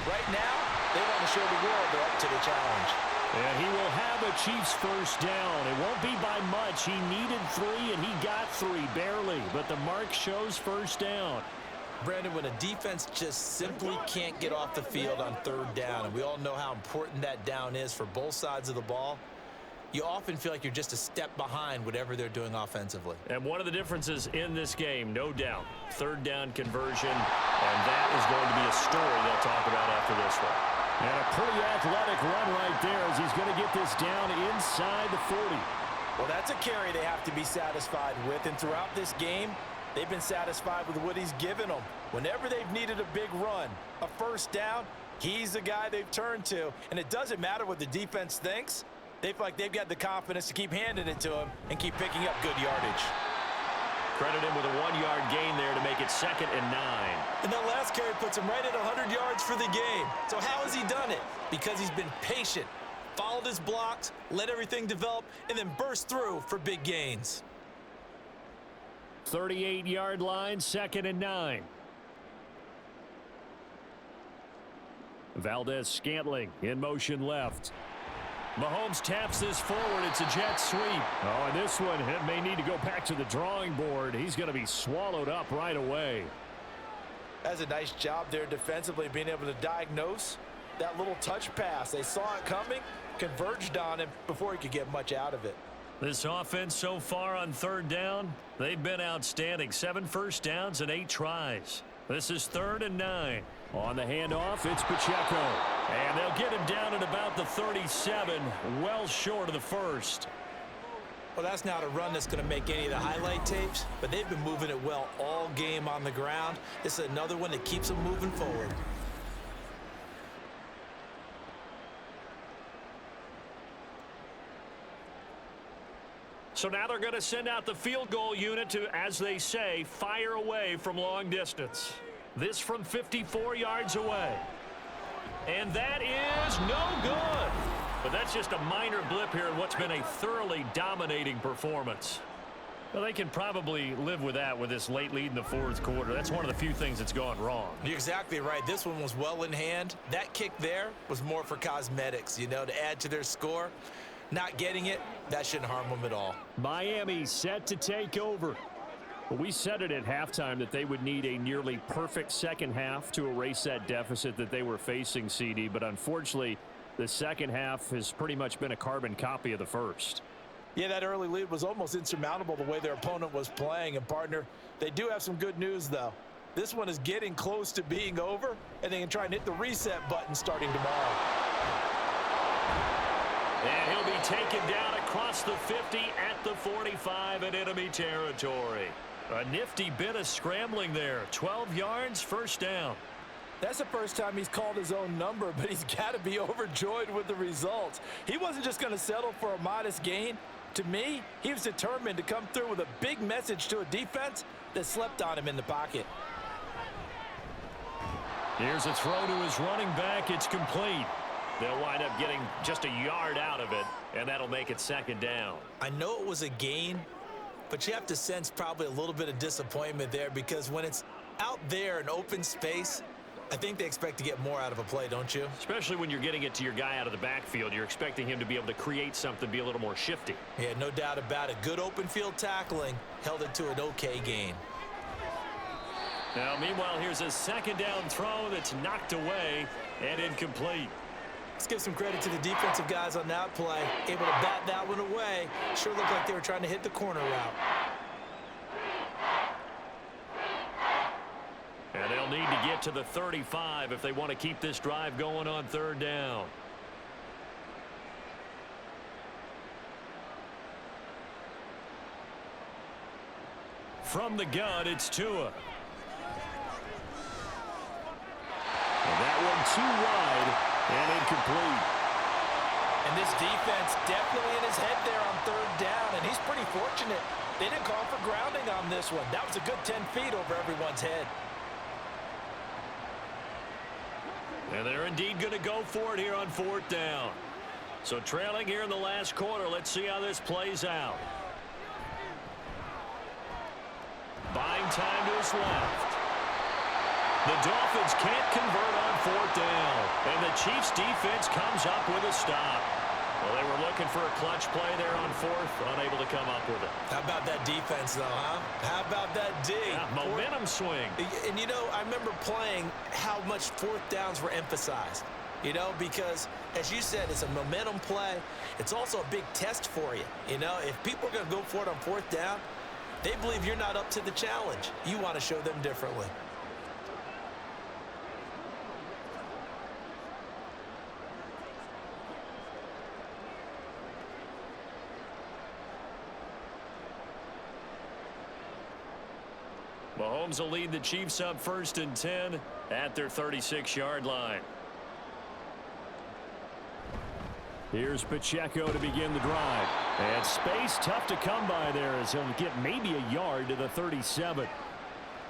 Right now, they want to show the world they're up to the challenge. And he will have a Chiefs first down. It won't be by much. He needed 3, and he got 3, barely. But the mark shows first down. Brandon, when a defense just simply can't get off the field on third down, and we all know how important that down is for both sides of the ball, you often feel like you're just a step behind whatever they're doing offensively. And one of the differences in this game, no doubt, third down conversion, and that is going to be a story they'll talk about after this one. And a pretty athletic run right there as he's going to get this down inside the 40. Well, that's a carry they have to be satisfied with, and throughout this game, they've been satisfied with what he's given them. Whenever they've needed a big run, a first down, he's the guy they've turned to. And it doesn't matter what the defense thinks. They feel like they've got the confidence to keep handing it to him and keep picking up good yardage. Credit him with a 1-yard gain there to make it 2nd and 9. And that last carry puts him right at 100 yards for the game. So how has he done it? Because he's been patient, followed his blocks, let everything develop, and then burst through for big gains. 38-yard line, 2nd and 9. Valdez-Scantling in motion left. Mahomes taps this forward. It's a jet sweep. Oh, and this one, it may need to go back to the drawing board. He's going to be swallowed up right away. That's a nice job there defensively, being able to diagnose that little touch pass. They saw it coming, converged on him before he could get much out of it. This offense so far on third down, they've been outstanding. 7 first downs and 8 tries. This is 3rd and 9. On the handoff, it's Pacheco. And they'll get him down at about the 37, well short of the first. Well, that's not a run that's going to make any of the highlight tapes, but they've been moving it well all game on the ground. This is another one that keeps them moving forward. So now they're going to send out the field goal unit to, as they say, fire away from long distance. This from 54 yards away. And that is no good. But that's just a minor blip here in what's been a thoroughly dominating performance. Well, they can probably live with that with this late lead in the fourth quarter. That's one of the few things that's gone wrong. You're exactly right. This one was well in hand. That kick there was more for cosmetics, you know, to add to their score. Not getting it, that shouldn't harm them at all. Miami set to take over. Well, we said it at halftime that they would need a nearly perfect second half to erase that deficit that they were facing, CD. But unfortunately, the second half has pretty much been a carbon copy of the first. Yeah, that early lead was almost insurmountable the way their opponent was playing. And, partner, they do have some good news, though. This one is getting close to being over, and they can try and hit the reset button starting tomorrow. And he'll be taken down across the 50 at the 45 in enemy territory. A nifty bit of scrambling there. 12 yards, first down. That's the first time he's called his own number, but he's got to be overjoyed with the results. He wasn't just going to settle for a modest gain. To me, he was determined to come through with a big message to a defense that slept on him in the pocket. Here's a throw to his running back. It's complete. They'll wind up getting just a yard out of it, and that'll make it second down. I know it was a gain, but you have to sense probably a little bit of disappointment there, because when it's out there in open space, I think they expect to get more out of a play, don't you? Especially when you're getting it to your guy out of the backfield. You're expecting him to be able to create something, be a little more shifty. Yeah, no doubt about it. Good open field tackling held it to an okay gain. Now, meanwhile, here's a second down throw that's knocked away and incomplete. Let's give some credit to the defensive guys on that play. Able to bat that one away. Sure looked like they were trying to hit the corner route. And they'll need to get to the 35 if they want to keep this drive going on third down. From the gun, it's Tua. And that one too wide and incomplete. And this defense definitely in his head there on third down, and he's pretty fortunate. They didn't call for grounding on this one. That was a good 10 feet over everyone's head. And they're indeed going to go for it here on fourth down. So trailing here in the last quarter, let's see how this plays out. Buying time to his left. The Dolphins can't convert on fourth down. And the Chiefs defense comes up with a stop. Well, they were looking for a clutch play there on fourth, unable to come up with it. How about that defense, though, huh? How about that D? Yeah, momentum swing. And, you know, I remember playing how much fourth downs were emphasized. You know, because, as you said, it's a momentum play. It's also a big test for you. You know, if people are going to go for it on fourth down, they believe you're not up to the challenge. You want to show them differently. Mahomes will lead the Chiefs up 1st and 10 at their 36-yard line. Here's Pacheco to begin the drive. And space tough to come by there as he'll get maybe a yard to the 37.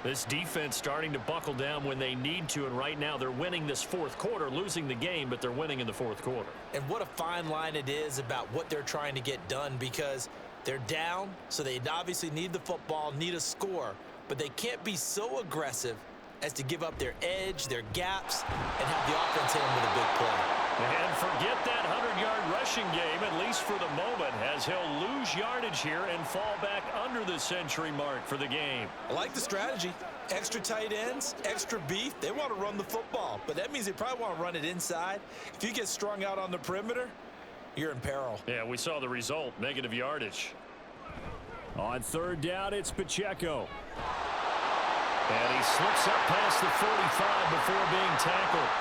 This defense starting to buckle down when they need to, and right now they're winning this fourth quarter, losing the game, but they're winning in the fourth quarter. And what a fine line it is about what they're trying to get done, because they're down, so they obviously need the football, need a score. But they can't be so aggressive as to give up their edge, their gaps, and have the offense hit them with a big play. And forget that 100-yard rushing game, at least for the moment, as he'll lose yardage here and fall back under the century mark for the game. I like the strategy. Extra tight ends, extra beef. They want to run the football, but that means they probably want to run it inside. If you get strung out on the perimeter, you're in peril. Yeah, we saw the result, negative yardage. On third down, it's Pacheco. And he slips up past the 45 before being tackled.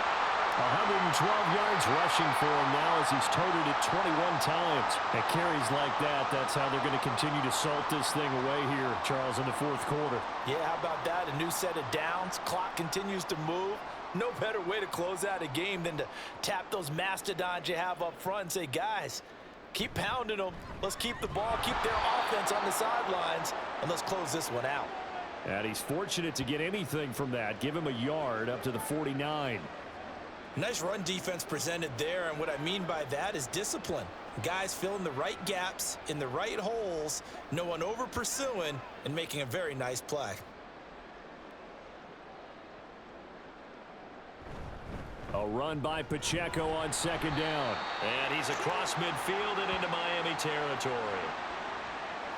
112 yards rushing for him now as he's toted it 21 times. At carries like that, that's how they're going to continue to salt this thing away here, Charles, in the fourth quarter. Yeah, how about that? A new set of downs. Clock continues to move. No better way to close out a game than to tap those mastodons you have up front and say, guys, keep pounding them. Let's keep the ball, keep their offense on the sidelines, and let's close this one out. And he's fortunate to get anything from that. Give him a yard up to the 49. Nice run defense presented there, and what I mean by that is discipline. Guys filling the right gaps in the right holes, no one over pursuing, and making a very nice play. A run by Pacheco on second down. And he's across midfield and into Miami territory.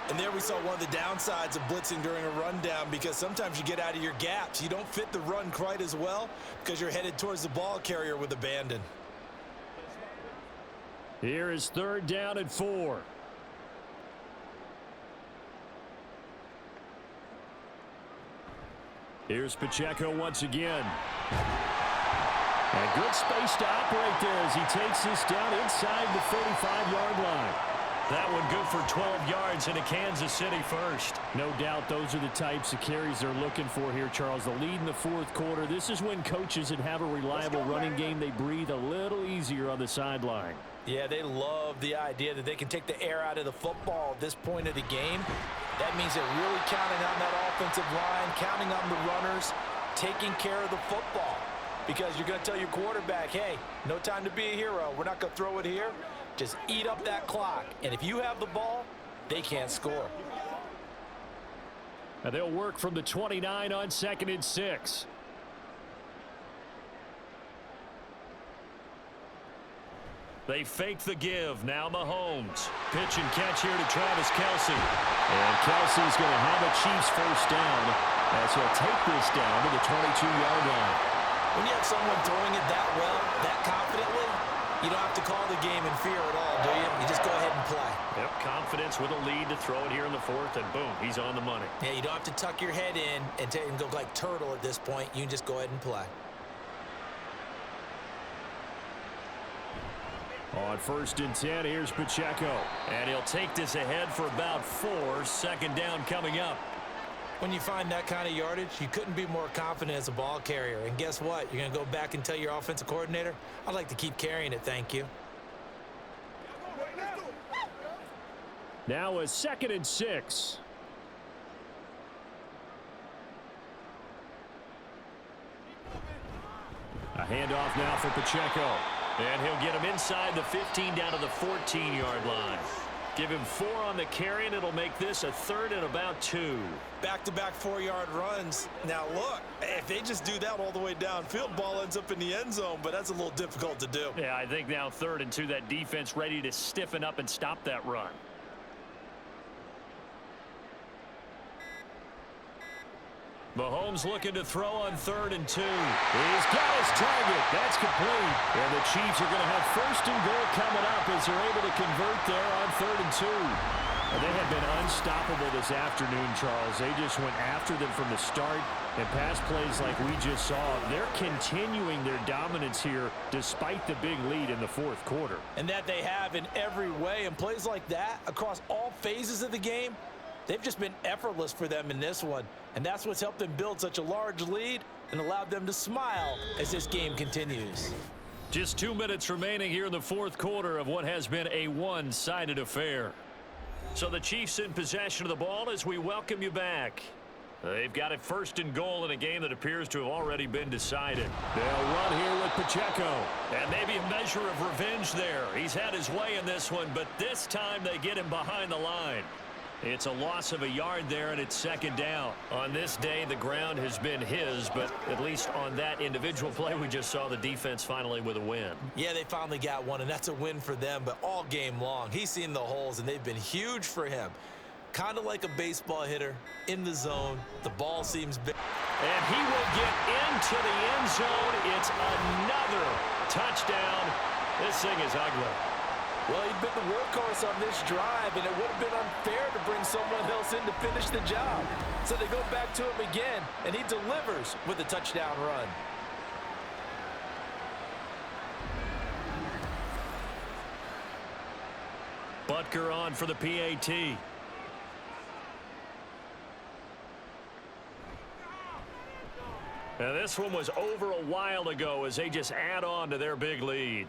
And there we saw one of the downsides of blitzing during a rundown, because sometimes you get out of your gaps. You don't fit the run quite as well because you're headed towards the ball carrier with abandon. Here is third down and 4. Here's Pacheco once again. And good space to operate there as he takes this down inside the 35-yard line. That one good for 12 yards into Kansas City first. No doubt those are the types of carries they're looking for here, Charles. The lead in the fourth quarter. This is when coaches that have a reliable running game, they breathe a little easier on the sideline. Yeah, they love the idea that they can take the air out of the football at this point of the game. That means they're really counting on that offensive line, counting on the runners, taking care of the football. Because you're going to tell your quarterback, hey, no time to be a hero. We're not going to throw it here. Just eat up that clock. And if you have the ball, they can't score. And they'll work from the 29 on 2nd and 6. They fake the give. Now Mahomes. Pitch and catch here to Travis Kelce. And Kelce's going to have a Chiefs first down as he'll take this down to the 22-yard line. When you have someone throwing it that well, that confidently, you don't have to call the game in fear at all, do you? You just go ahead and play. Yep, confidence with a lead to throw it here in the fourth, and boom, he's on the money. Yeah, you don't have to tuck your head in and go like turtle at this point. You can just go ahead and play. On 1st and 10, here's Pacheco. And he'll take this ahead for about 4. Second down coming up. When you find that kind of yardage, you couldn't be more confident as a ball carrier. And guess what? You're going to go back and tell your offensive coordinator, I'd like to keep carrying it, thank you. Now a 2nd and 6. A handoff now for Pacheco. And he'll get him inside the 15 down to the 14-yard line. Give him 4 on the carry, and it'll make this a 3rd and about 2. Back-to-back 4-yard runs. Now, look, if they just do that all the way downfield, ball ends up in the end zone, but that's a little difficult to do. Yeah, I think now 3rd and 2, that defense ready to stiffen up and stop that run. Mahomes looking to throw on 3rd and 2. He's got his target. That's complete. And the Chiefs are going to have 1st and goal coming up as they're able to convert there on 3rd and 2. Well, they have been unstoppable this afternoon, Charles. They just went after them from the start, and pass plays like we just saw. They're continuing their dominance here despite the big lead in the 4th quarter. And that they have in every way. And plays like that across all phases of the game, they've just been effortless for them in this one. And that's what's helped them build such a large lead and allowed them to smile as this game continues. Just 2 minutes remaining here in the 4th quarter of what has been a one-sided affair. So the Chiefs in possession of the ball as we welcome you back. They've got it 1st and goal in a game that appears to have already been decided. They'll run here with Pacheco. And maybe a measure of revenge there. He's had his way in this one, but this time they get him behind the line. It's a loss of a yard there, and it's 2nd down. On this day, the ground has been his, but at least on that individual play, we just saw the defense finally with a win. Yeah, they finally got one, and that's a win for them, but all game long, he's seen the holes, and they've been huge for him. Kind of like a baseball hitter in the zone. The ball seems big. And he will get into the end zone. It's another touchdown. This thing is ugly. Well, he'd been the workhorse on this drive, and it would have been unfair to bring someone else in to finish the job. So they go back to him again, and he delivers with a touchdown run. Butker on for the PAT. Now this one was over a while ago as they just add on to their big lead.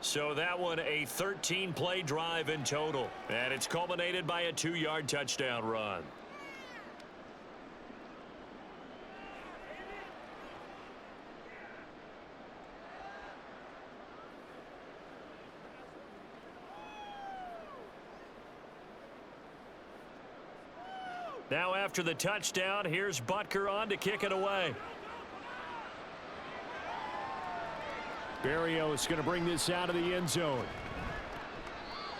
So that one a 13-play drive in total, and it's culminated by a 2-yard touchdown run. Now after the touchdown, here's Butker on to kick it away. Berrios going to bring this out of the end zone.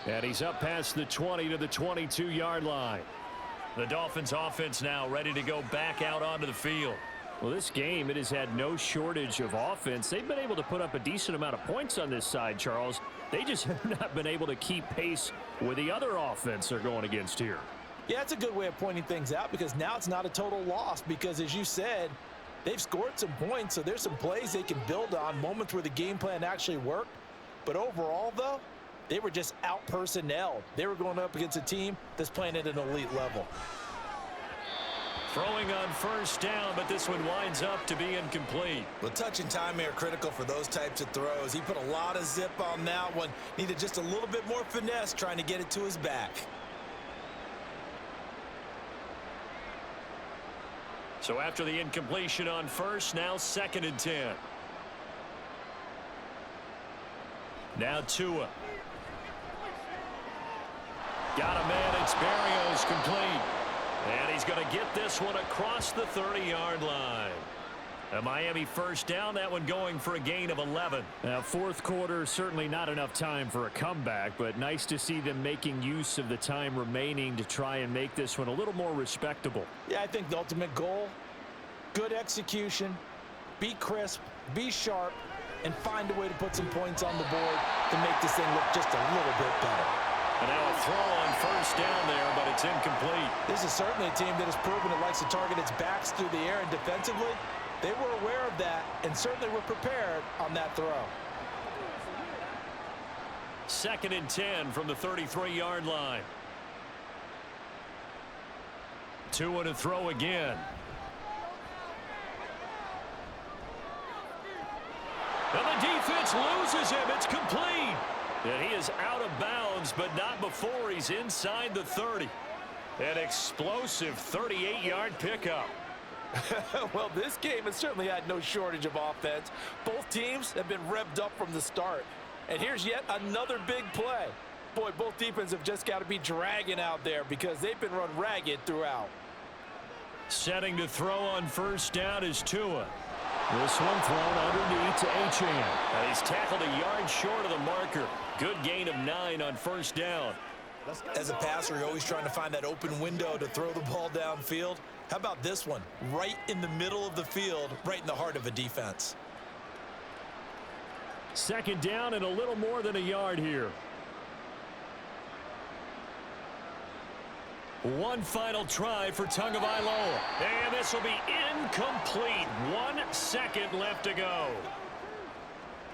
And he's up past the 20 to the 22-yard line. The Dolphins offense now ready to go back out onto the field. Well, this game, it has had no shortage of offense. They've been able to put up a decent amount of points on this side, Charles. They just have not been able to keep pace with the other offense they're going against here. Yeah, that's a good way of pointing things out because now it's not a total loss because, as you said, they've scored some points, so there's some plays they can build on, moments where the game plan actually worked. But overall, though, they were just out-personnelled. They were going up against a team that's playing at an elite level. Throwing on 1st down, but this one winds up to be incomplete. Well, touch and timing are critical for those types of throws. He put a lot of zip on that one. Needed just a little bit more finesse trying to get it to his back. So after the incompletion on 1st, now 2nd and 10. Now Tua. Got a man, it's Berrios complete. And he's going to get this one across the 30-yard line. A Miami first down, that one going for a gain of 11. Now, fourth quarter, certainly not enough time for a comeback, but nice to see them making use of the time remaining to try and make this one a little more respectable. Yeah, I think the ultimate goal, good execution, be crisp, be sharp, and find a way to put some points on the board to make this thing look just a little bit better. And now a throw on first down there, but it's incomplete. This is certainly a team that has proven it likes to target its backs through the air, and defensively, they were aware of that and certainly were prepared on that throw. 2nd and 10 from the 33-yard line. 2 and a throw again. And the defense loses him. It's complete. And he is out of bounds, but not before he's inside the 30. An explosive 38-yard pickup. Well, this game has certainly had no shortage of offense. Both teams have been revved up from the start. And here's yet another big play. Boy, both defenses have just got to be dragging out there because they've been run ragged throughout. Setting to throw on first down is Tua. This one thrown underneath to Achane. And he's tackled a yard short of the marker. Good gain of 9 on first down. As a passer, you're always trying to find that open window to throw the ball downfield. How about this one? Right in the middle of the field, right in the heart of a defense. 2nd down and a little more than a yard here. One final try for Tagovailoa. And this will be incomplete. 1 second left to go.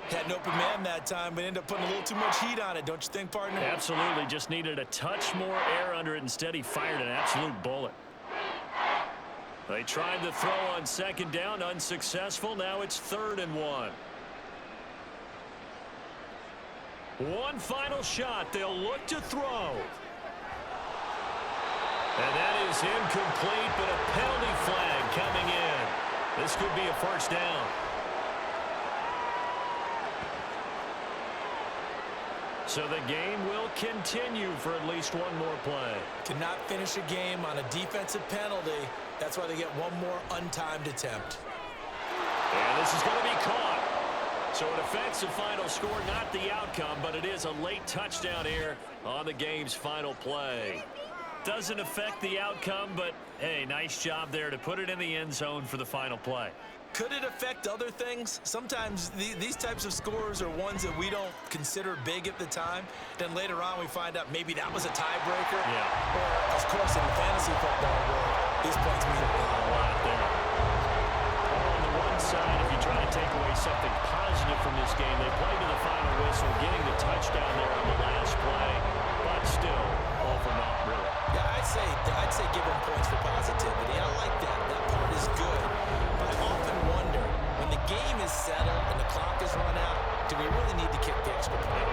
Had an open man that time, but ended up putting a little too much heat on it, don't you think, partner? Absolutely. Just needed a touch more air under it. Instead, he fired an absolute bullet. They tried the throw on 2nd down, unsuccessful. Now it's 3rd and 1. One final shot. They'll look to throw. And that is incomplete, but a penalty flag coming in. This could be a first down. So the game will continue for at least one more play. Cannot finish a game on a defensive penalty. That's why they get one more untimed attempt. And this is going to be caught. So it affects the final score, not the outcome, but it is a late touchdown here on the game's final play. Doesn't affect the outcome, but hey, nice job there to put it in the end zone for the final play. Could it affect other things? Sometimes these types of scores are ones that we don't consider big at the time. Then later on we find out maybe that was a tiebreaker. Yeah. Or, of course, in the fantasy football world, these points mean a lot there. Well, on the one side, if you try to take away something positive from this game, they played to the final whistle, getting the touchdown there on the last play. But still, all for naught, really. Yeah, I'd say give them points for positivity. I like that. That part is good. But I often wonder, when the game is settled and the clock is run out, do we really need to kick the extra point?